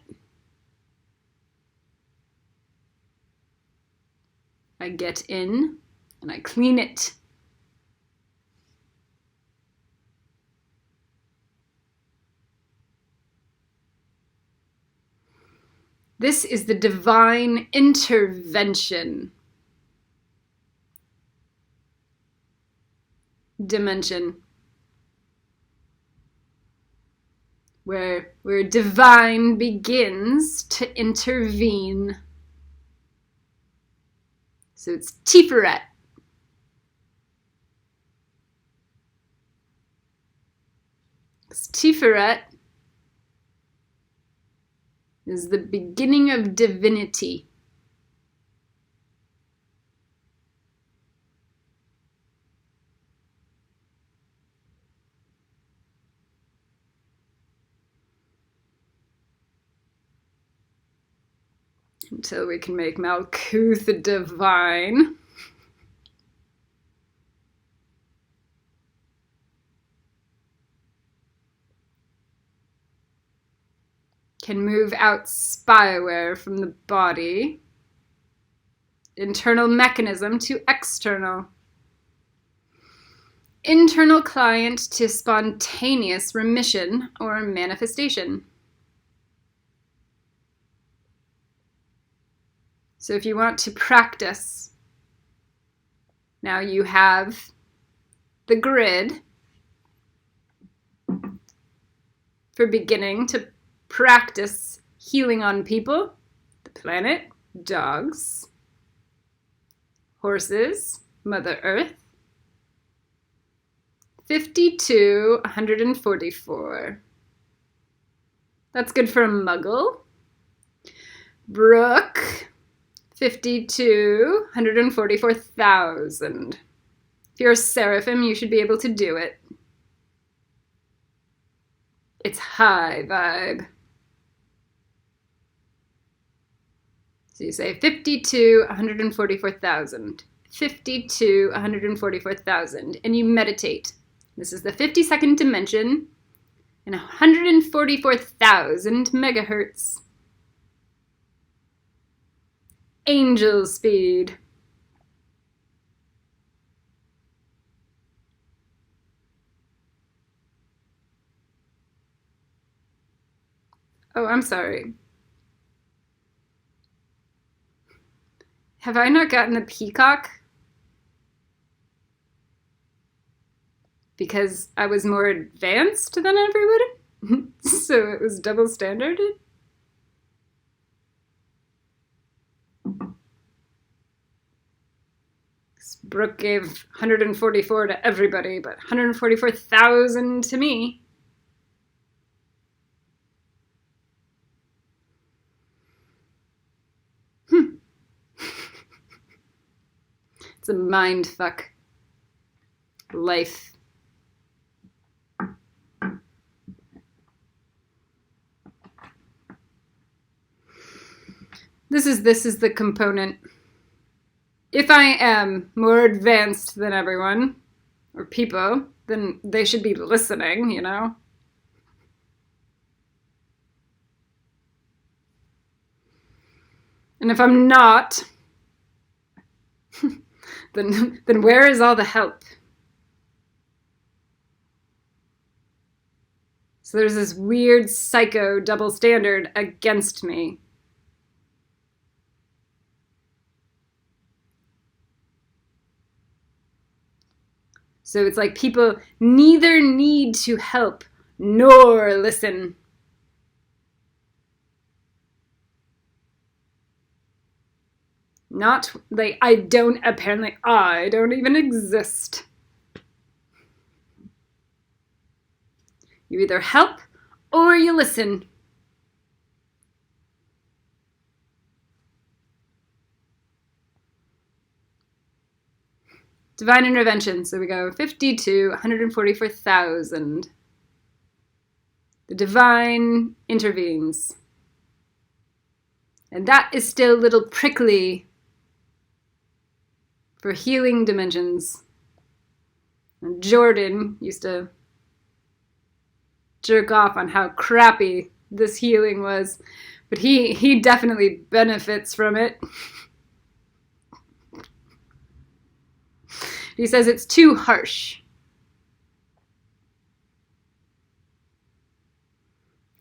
Speaker 1: I get in and I clean it. This is the divine intervention dimension, where divine begins to intervene. So it's TIPHARETH. TIPHARETH is the beginning of divinity. Until we can make Malkuth divine. Can move out spyware from the body. Internal mechanism to external. Internal client to spontaneous remission or manifestation. So if you want to practice, now you have the grid for beginning to practice healing on people, the planet, dogs, horses, Mother Earth. 52, 144. That's good for a muggle. Brooke, 52, 144,000. If you're a seraphim, you should be able to do it. It's high vibe. So you say 52, 144,000. 52, 144,000. And you meditate. This is the 52nd dimension and 144,000 megahertz. Angel speed. Oh, I'm sorry. Have I not gotten the peacock? Because I was more advanced than everybody? So it was double standarded? Brooke gave 144 to everybody, but 144,000 to me. It's a mind fuck. Life. This is the component. If I am more advanced than everyone, or people, then they should be listening, you know? And if I'm not, then where is all the help? So there's this weird psycho double standard against me. So it's like people neither need to help nor listen. Not like I don't even exist. You either help or you listen. Divine intervention. So we go 52, 144,000. The divine intervenes. And that is still a little prickly for healing dimensions. And Jordan used to jerk off on how crappy this healing was, but he definitely benefits from it. He says it's too harsh.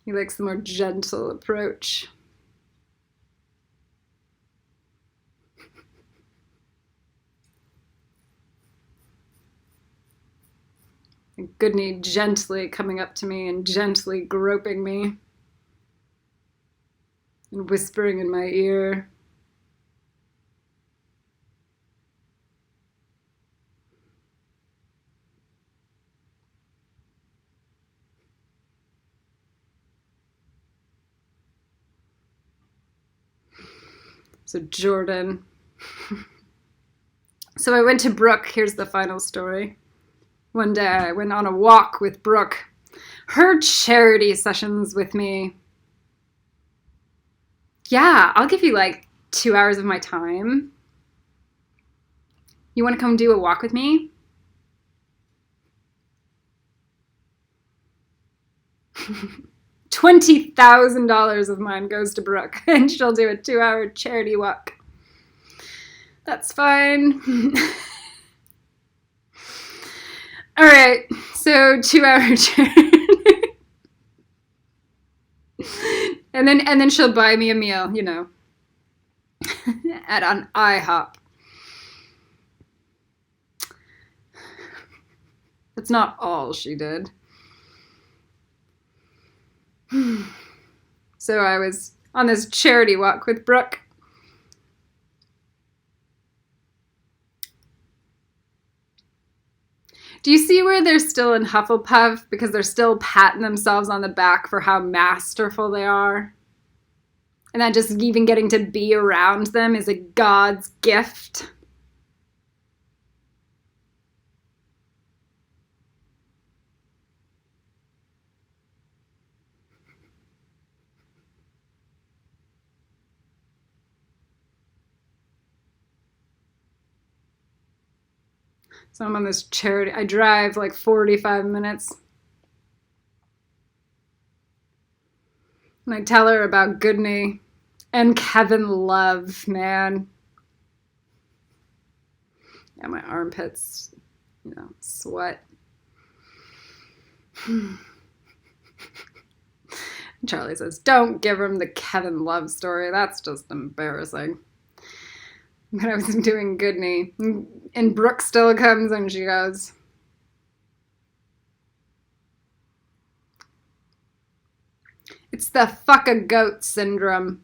Speaker 1: He likes the more gentle approach. And Goodney gently coming up to me and gently groping me and whispering in my ear. So Jordan. So I went to Brooke. Here's the final story. One day I went on a walk with Brooke. Her charity sessions with me. Yeah, I'll give you like 2 hours of my time. You want to come do a walk with me? $20,000 of mine goes to Brooke, and she'll do a 2-hour charity walk. That's fine. All right, so 2-hour charity. and then she'll buy me a meal, you know, at an IHOP. That's not all she did. So I was on this charity walk with Brooke. Do you see where they're still in Hufflepuff because they're still patting themselves on the back for how masterful they are? And that just even getting to be around them is a God's gift. So I'm on this charity. I drive like 45 minutes. And I tell her about Goodney and Kevin Love, man. Yeah, my armpits, you know, sweat. Charlie says, don't give him the Kevin Love story. That's just embarrassing. But I was doing Goodney. And Brooke still comes and she goes, it's the fuck a goat syndrome.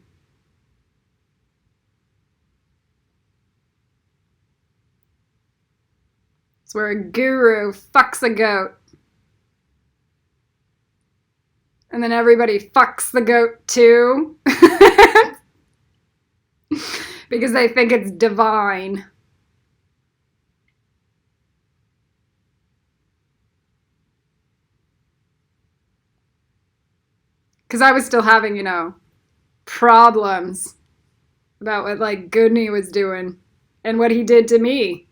Speaker 1: It's where a guru fucks a goat. And then everybody fucks the goat too. Because they think it's divine. Because I was still having, you know, problems about what, like, Goodney was doing and what he did to me.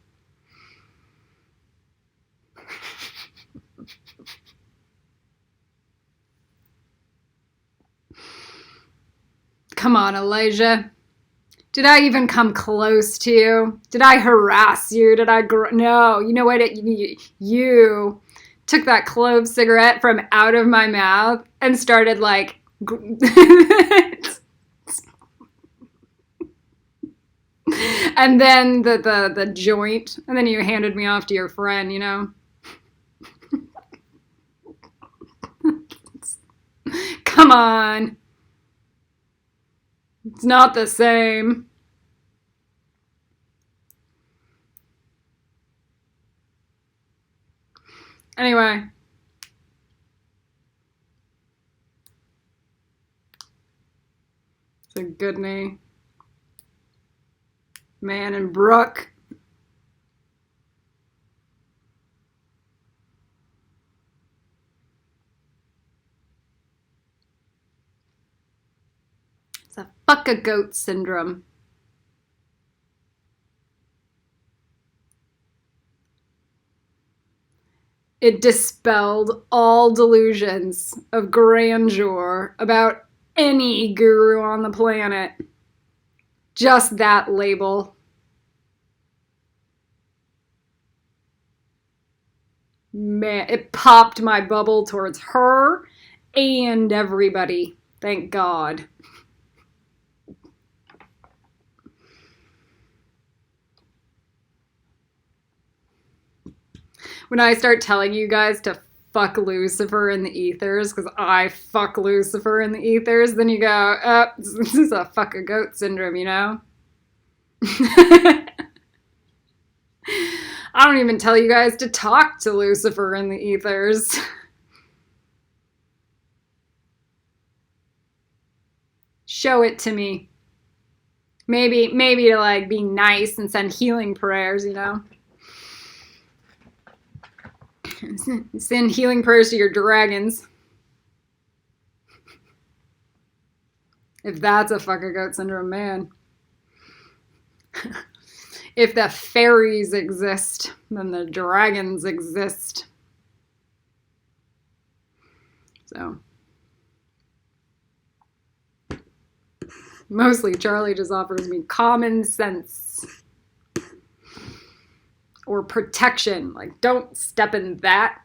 Speaker 1: Come on, Elijah. Did I even come close to you? Did I harass you? Did I... No, you know what? You took that clove cigarette from out of my mouth and started, like... and then the joint. And then you handed me off to your friend, you know? Come on. It's not the same. Anyway. It's a Goodney. Man and Brooke. It's a fuck a goat syndrome. It dispelled all delusions of grandeur about any guru on the planet. Just that label. Man, it popped my bubble towards her and everybody. Thank God. When I start telling you guys to fuck Lucifer in the ethers, because I fuck Lucifer in the ethers, then you go, oh, this is a fuck a goat syndrome, you know? I don't even tell you guys to talk to Lucifer in the ethers. Show it to me. Maybe to like be nice and send healing prayers, you know? Send healing prayers to your dragons. If that's a fuck a goat syndrome, man. If the fairies exist, then the dragons exist. So. Mostly Charlie just offers me common sense. Or protection. Like, don't step in that.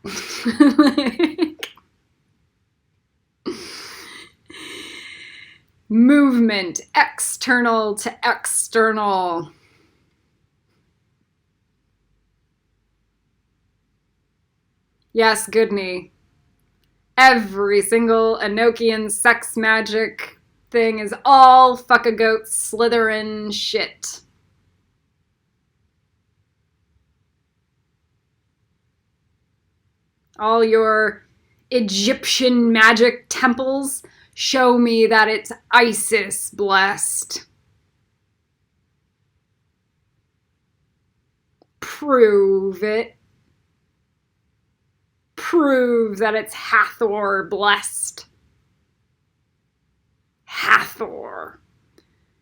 Speaker 1: Movement, external to external. Yes, Goodney. Every single Enochian sex magic thing is all fuck a goat Slytherin shit. All your Egyptian magic temples show me that it's Isis blessed. Prove it. Prove that it's Hathor blessed. Hathor,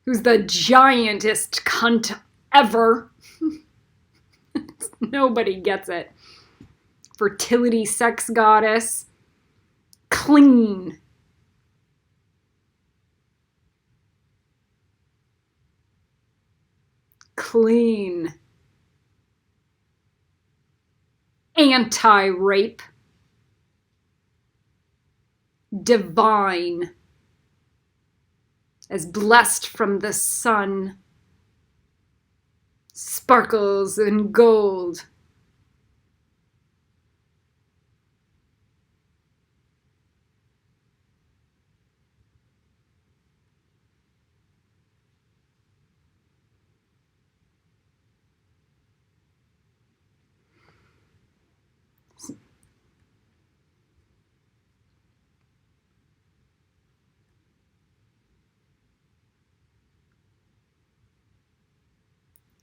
Speaker 1: who's the giantest cunt ever. Nobody gets it. Fertility sex goddess. Clean. Clean. Anti-rape. Divine. As blessed from the sun. Sparkles in gold.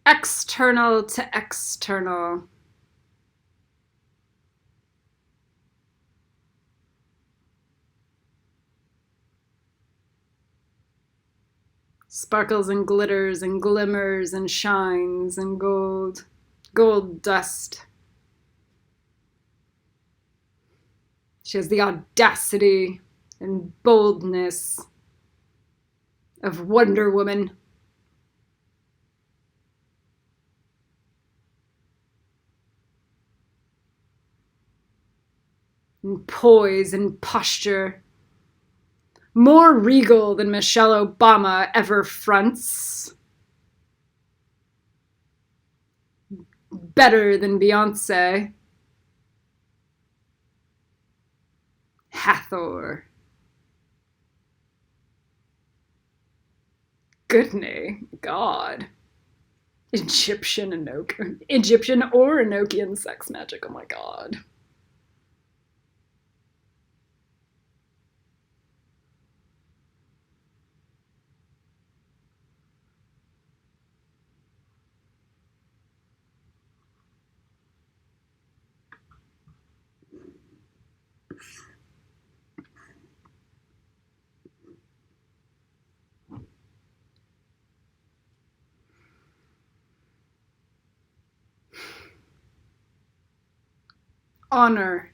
Speaker 1: External to external. Sparkles and glitters and glimmers and shines and gold. Gold dust. She has the audacity and boldness of Wonder Woman. And poise and posture. More regal than Michelle Obama ever fronts. Better than Beyonce. Hathor. Goodney. God. Egyptian or Enochian sex magic. Oh my God. Honor.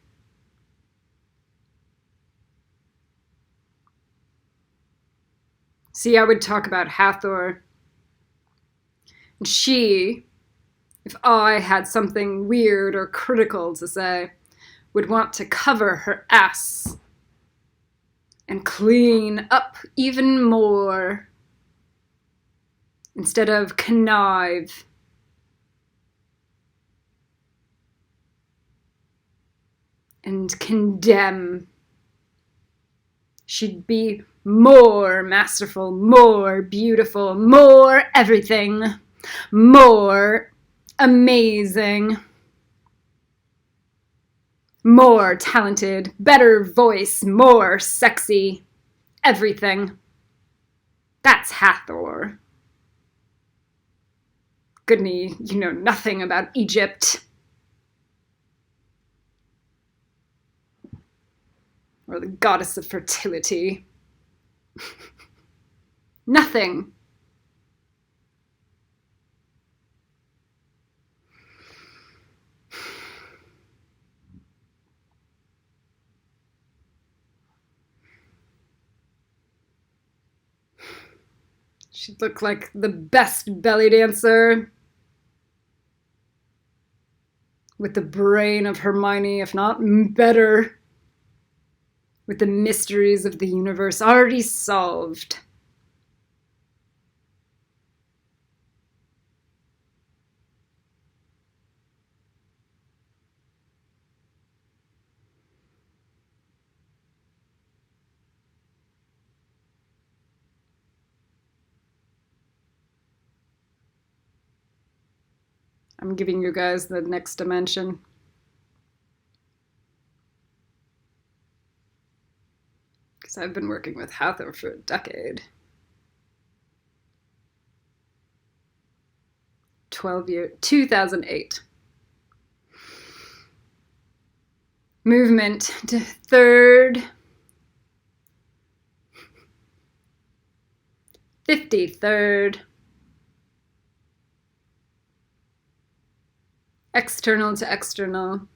Speaker 1: See, I would talk about Hathor. And she, if I had something weird or critical to say, would want to cover her ass and clean up even more instead of connive. And condemn. She'd be more masterful, more beautiful, more everything, more amazing, more talented, better voice, more sexy, everything. That's Hathor. Goodney, you know nothing about Egypt. Or the goddess of fertility. Nothing. She'd look like the best belly dancer. With the brain of Hermione, if not better. With the mysteries of the universe already solved. I'm giving you guys the next dimension. Because I've been working with Hathor for a decade. 12 years, 2008. Movement to 3rd, 53rd, external to external,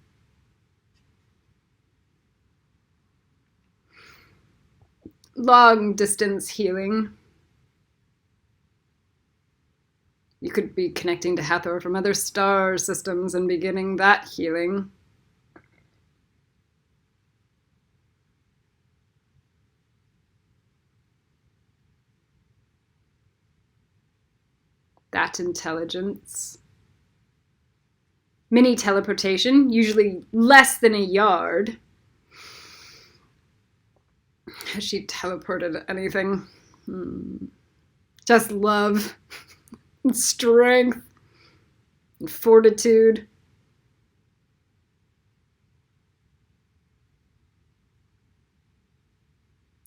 Speaker 1: long distance healing. You could be connecting to Hathor from other star systems and beginning that healing. That intelligence. Mini teleportation, usually less than a yard. Has she teleported anything? Just love, and strength, and fortitude.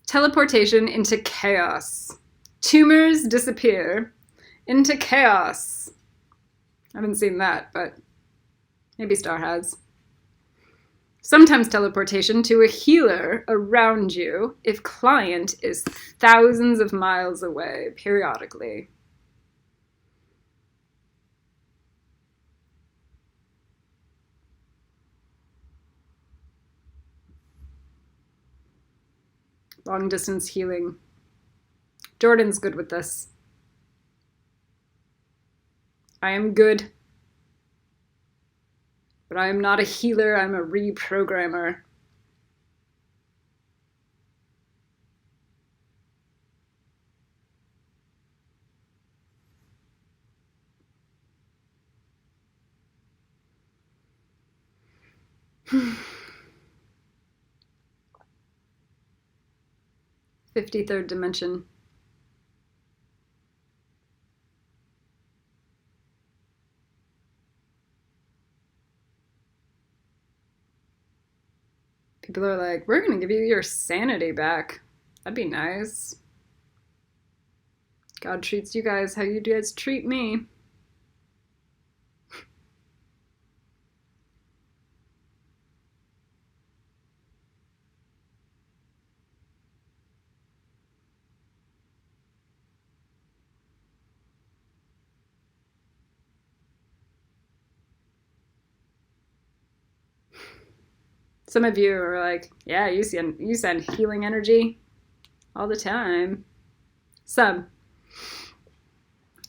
Speaker 1: Teleportation into chaos. Tumors disappear into chaos. I haven't seen that, but maybe Star has. Sometimes teleportation to a healer around you if client is thousands of miles away periodically. Long distance healing. Jordan's good with this. I am good. But I am not a healer, I'm a reprogrammer. Hmm. 53rd dimension. People are like, we're going to give you your sanity back. That'd be nice. God treats you guys how you guys treat me. Some of you are like, yeah, you send healing energy all the time. Some.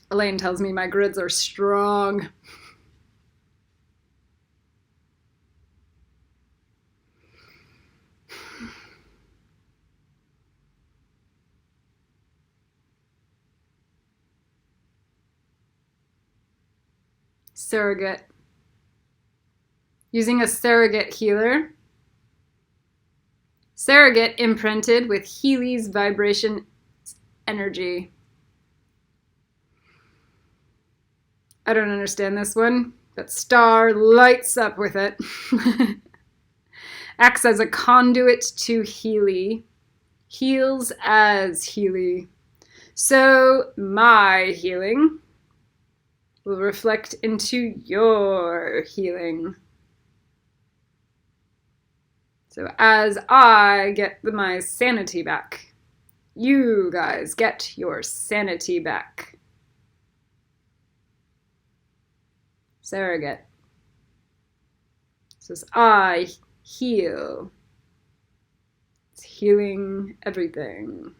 Speaker 1: Elaine tells me my grids are strong. Surrogate. Using a surrogate healer. Surrogate imprinted with Healy's vibration energy. I don't understand this one, but Star lights up with it. Acts as a conduit to Healy. Heals as Healy. So my healing will reflect into your healing. So as I get my sanity back, you guys get your sanity back. Surrogate. So as I heal, it's healing everything.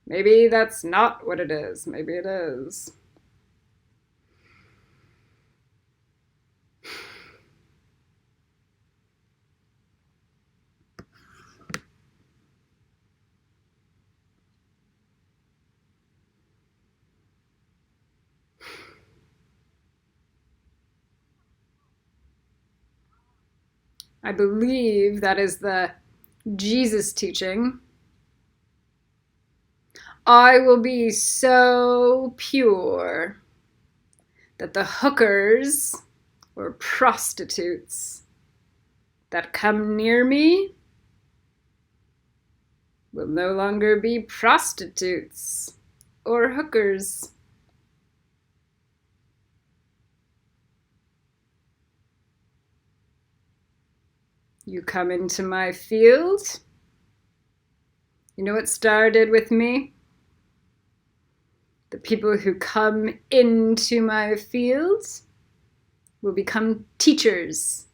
Speaker 1: Maybe that's not what it is. Maybe it is. I believe that is the Jesus teaching. I will be so pure that the hookers or prostitutes that come near me will no longer be prostitutes or hookers. You come into my field. You know what started with me? The people who come into my field will become teachers.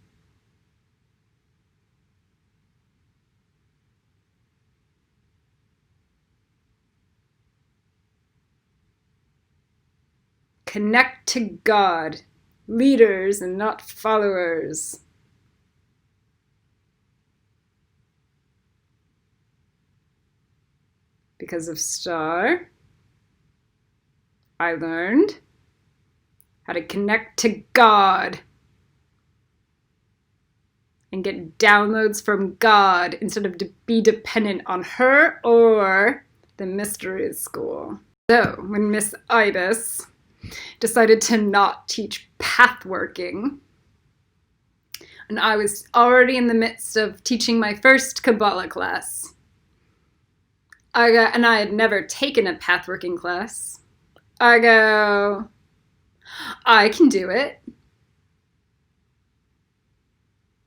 Speaker 1: Connect to God, leaders and not followers. Because of Star, I learned how to connect to God and get downloads from God instead of to be dependent on her or the mystery school. So when Miss Ibis decided to not teach pathworking, and I was already in the midst of teaching my first Kabbalah class, I had never taken a pathworking class. I go, I can do it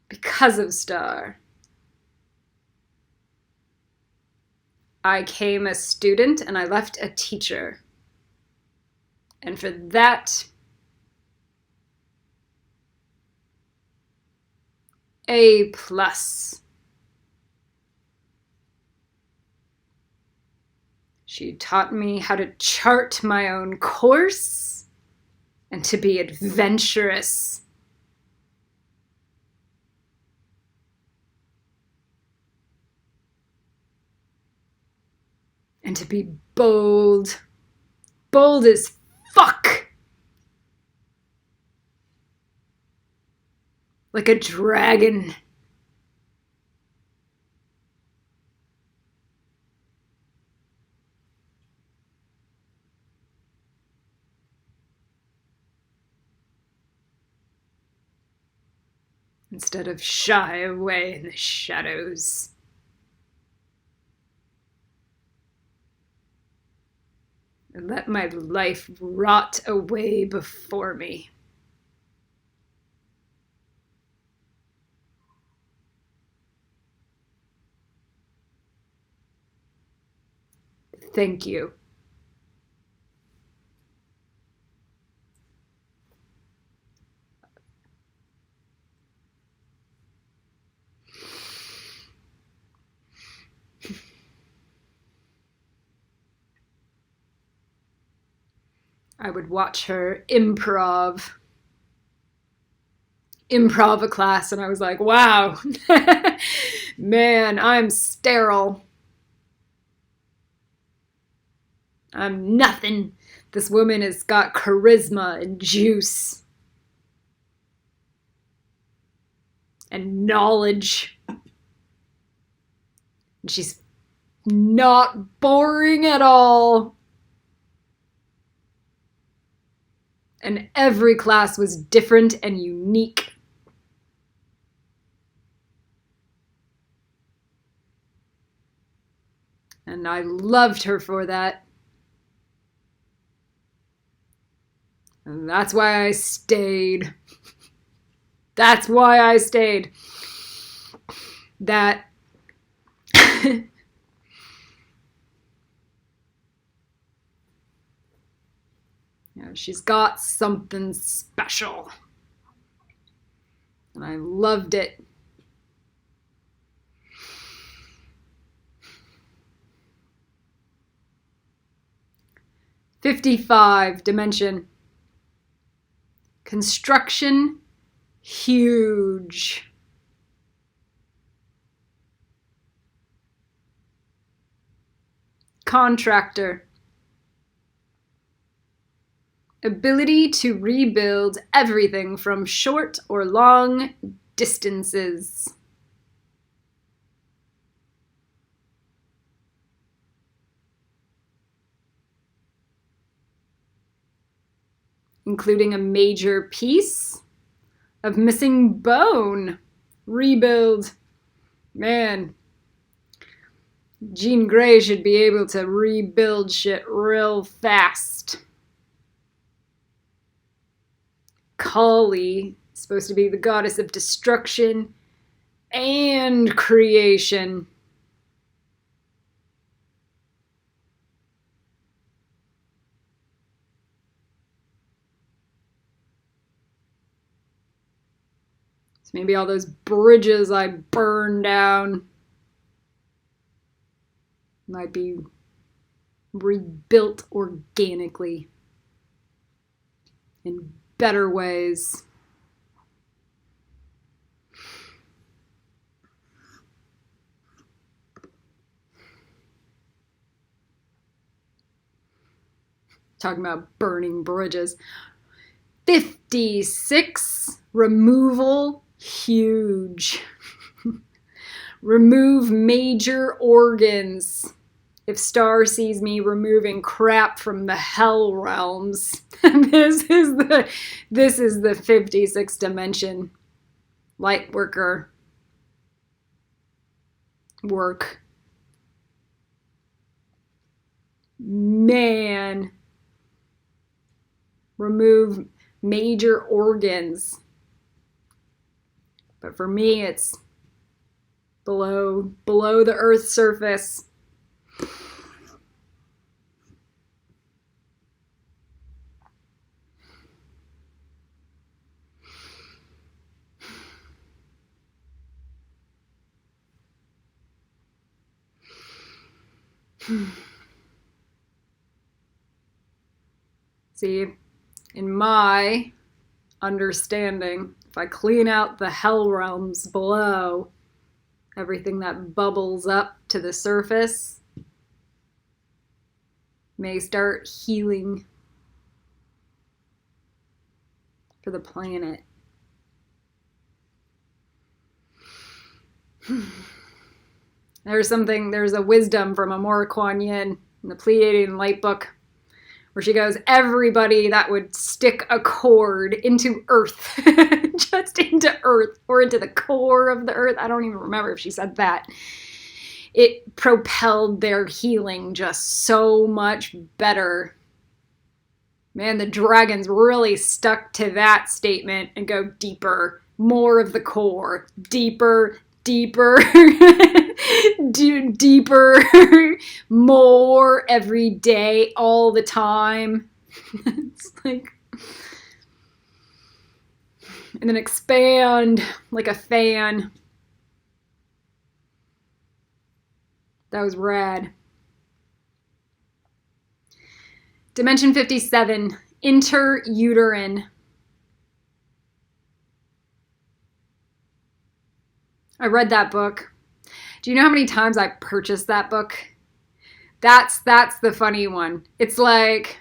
Speaker 1: because of Star. I came a student and I left a teacher. And for that, A+. She taught me how to chart my own course and to be adventurous. And to be bold. Bold as fuck. Like a dragon. Instead of shy away in the shadows. And let my life rot away before me. Thank you. I would watch her improv a class, and I was like, wow, man, I'm sterile. I'm nothing This woman has got charisma and juice and knowledge. And she's not boring at all. And every class was different and unique. And I loved her for that. And that's why I stayed. That's why I stayed. That she's got something special. And I loved it. $55 dimension. Construction, huge. Contractor. Ability to rebuild everything from short or long distances. Including a major piece of missing bone. Rebuild. Man, Jean Grey should be able to rebuild shit real fast. Kali, supposed to be the goddess of destruction and creation. So maybe all those bridges I burned down might be rebuilt organically in better ways. Talking about burning bridges. 56, removal, huge. Remove major organs. If Star sees me removing crap from the hell realms, this is the 56th dimension. Light worker. Work. Man. Remove major organs. But for me, it's below the Earth's surface. See, in my understanding, if I clean out the hell realms below, everything that bubbles up to the surface may start healing for the planet. There's a wisdom from Amora Kuan Yin in the Pleiadian Light Book where she goes, everybody that would stick a cord into Earth, just into Earth, or into the core of the Earth, I don't even remember if she said that, it propelled their healing just so much better. Man, the dragons really stuck to that statement and go deeper, more of the core, deeper, deeper, deeper, more every day, all the time. It's like, and then expand like a fan. That was rad. Dimension 57, interuterine. I read that book. Do you know how many times I purchased that book? That's the funny one. It's like,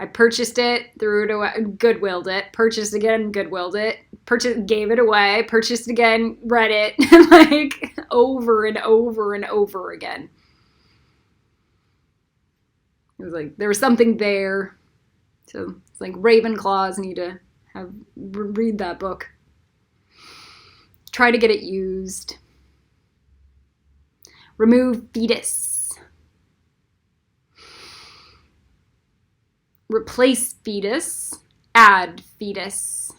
Speaker 1: I purchased it, threw it away, Goodwilled it, purchased again, Goodwilled it, gave it away, purchased again, read it, like over and over and over again. It was like there was something there. So it's like Ravenclaws need to read that book. Try to get it used. Remove fetus. Replace fetus. Add fetus.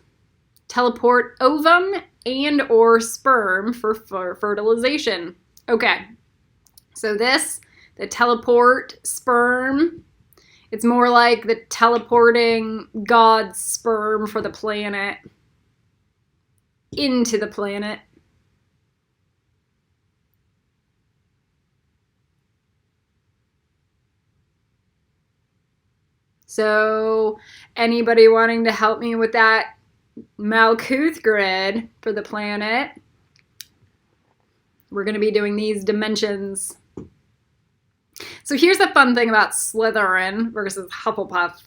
Speaker 1: Teleport ovum and or sperm for fertilization. Okay. So the teleport sperm, it's more like the teleporting God's sperm for the planet into the planet. So anybody wanting to help me with that Malkuth grid for the planet, we're going to be doing these dimensions. So here's the fun thing about Slytherin versus Hufflepuff.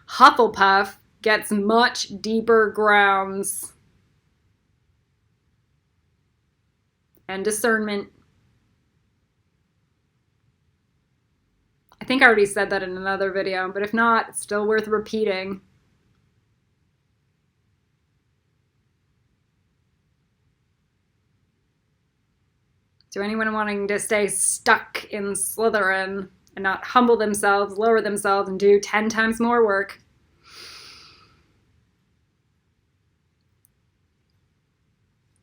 Speaker 1: Hufflepuff gets much deeper grounds and discernment. I think I already said that in another video, but if not, it's still worth repeating. So anyone wanting to stay stuck in Slytherin and not humble themselves, lower themselves, and do 10 times more work,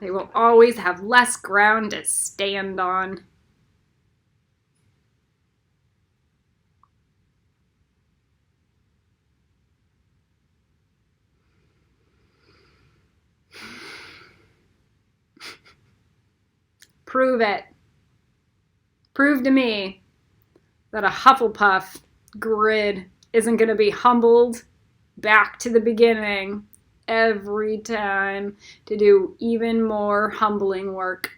Speaker 1: they will always have less ground to stand on. Prove it. Prove to me that a Hufflepuff grid isn't going to be humbled back to the beginning every time to do even more humbling work.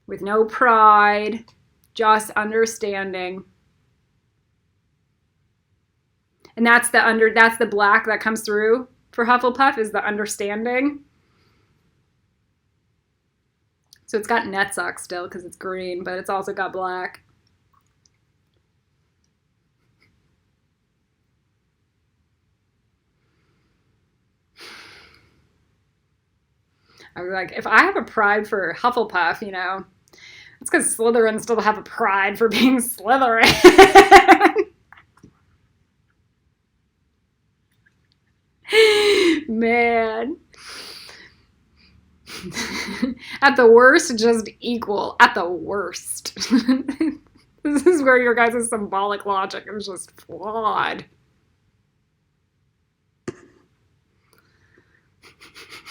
Speaker 1: With no pride, just understanding. And that's the black that comes through for Hufflepuff, is the understanding. So it's got Netsuck still because it's green, but it's also got black. I was like, if I have a pride for Hufflepuff, you know, it's because Slytherin still have a pride for being Slytherin. Man. At the worst, just equal. At the worst. This is where your guys' symbolic logic is just flawed.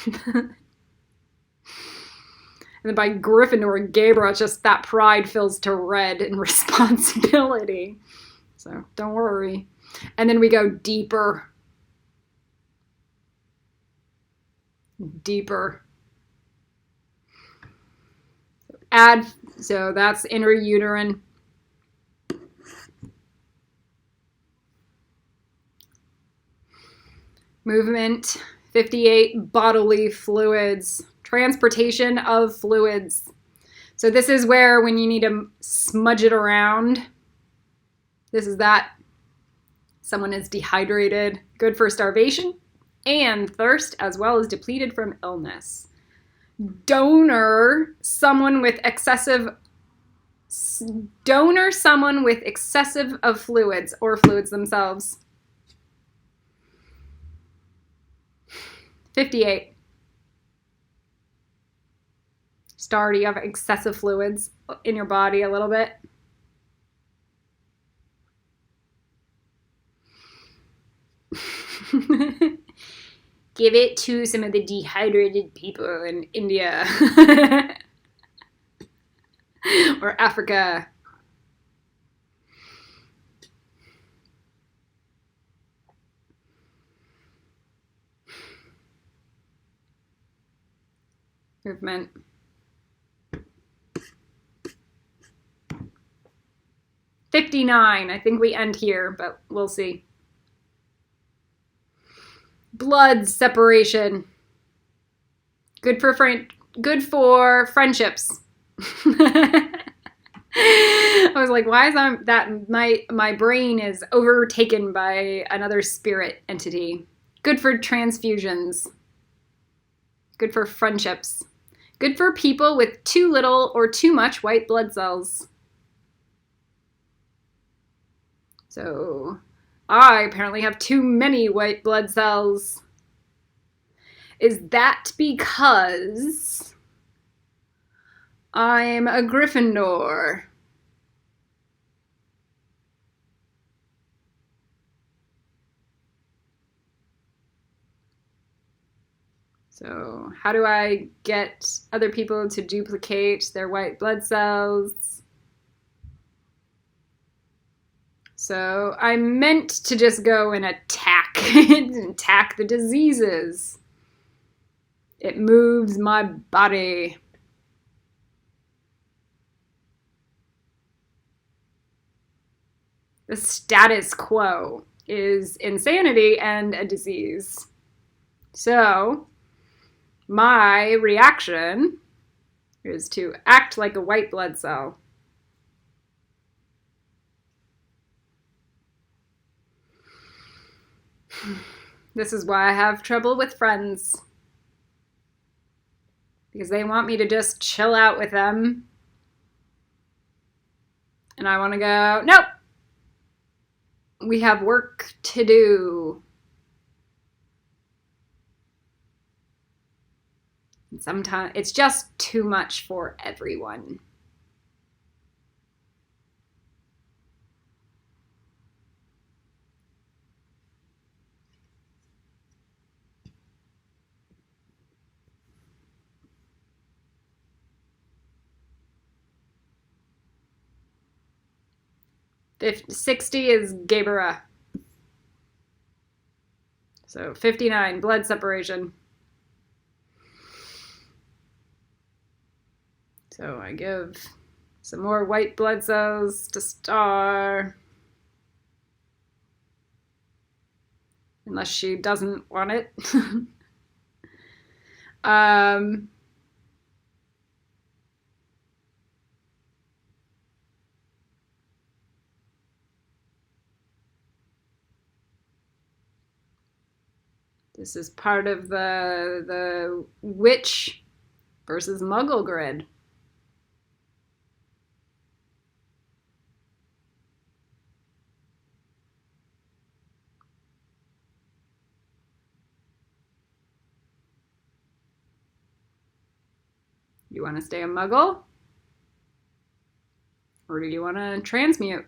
Speaker 1: And then by Gryffindor and Gabriel, it's just that pride fills to red in responsibility. So don't worry. And then we go deeper. Deeper. Add, so that's intrauterine. Movement, 58, bodily fluids, transportation of fluids. So this is where when you need to smudge it around, this is that. Someone is dehydrated, good for starvation and thirst, as well as depleted from illness. Donor, someone with excessive of fluids or fluids themselves. 58. Star, do you have excessive fluids in your body a little bit? Give it to some of the dehydrated people in India or Africa. Movement. 59. I think we end here, but we'll see. Blood separation. Good for friendships. I was like, why is that my brain is overtaken by another spirit entity? Good for transfusions. Good for friendships. Good for people with too little or too much white blood cells. So, I apparently have too many white blood cells. Is that because I'm a Gryffindor? So, how do I get other people to duplicate their white blood cells? So, I meant to just go and attack the diseases. It moves my body. The status quo is insanity and a disease. So, my reaction is to act like a white blood cell. This is why I have trouble with friends. Because they want me to just chill out with them. And I want to go, nope. We have work to do. And sometimes it's just too much for everyone. If 60 is Gebera. So 59, blood separation. So I give some more white blood cells to Star. Unless she doesn't want it. This is part of the witch versus muggle grid. You want to stay a muggle? Or do you want to transmute?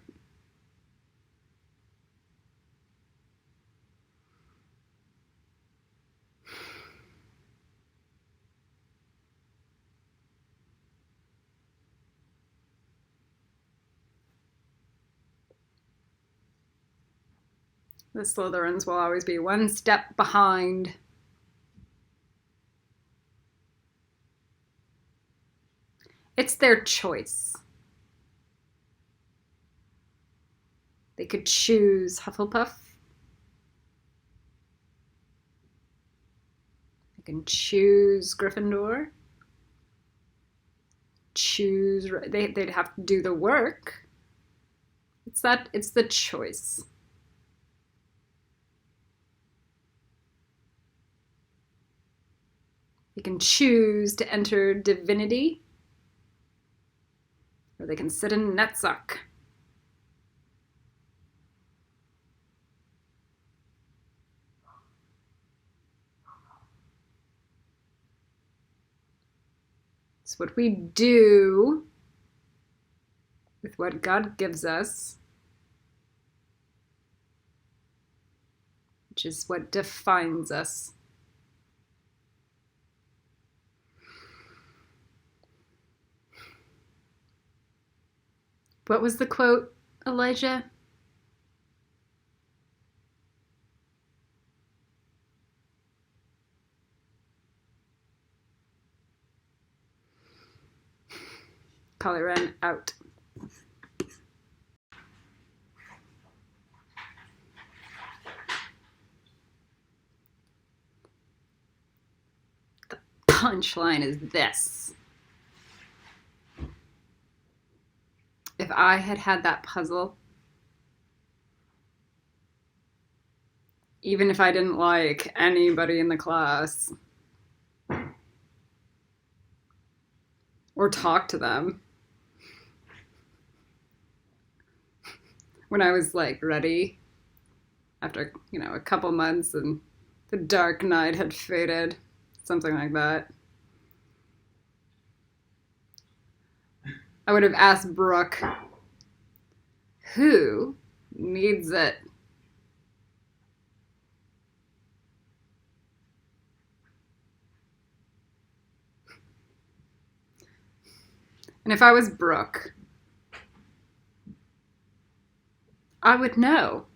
Speaker 1: The Slytherins will always be one step behind. It's their choice. They could choose Hufflepuff. They can choose Gryffindor. They'd have to do the work. It's the choice. They can choose to enter divinity, or they can sit in Netsuck. It's what we do with what God gives us, which is what defines us. What was the quote, Elijah? Color Ren out. punchline is this. If I had had that puzzle, even if I didn't like anybody in the class or talk to them, when I was like ready after, a couple months and the dark night had faded, something like that, I would have asked Brooke, who needs it? And if I was Brooke, I would know.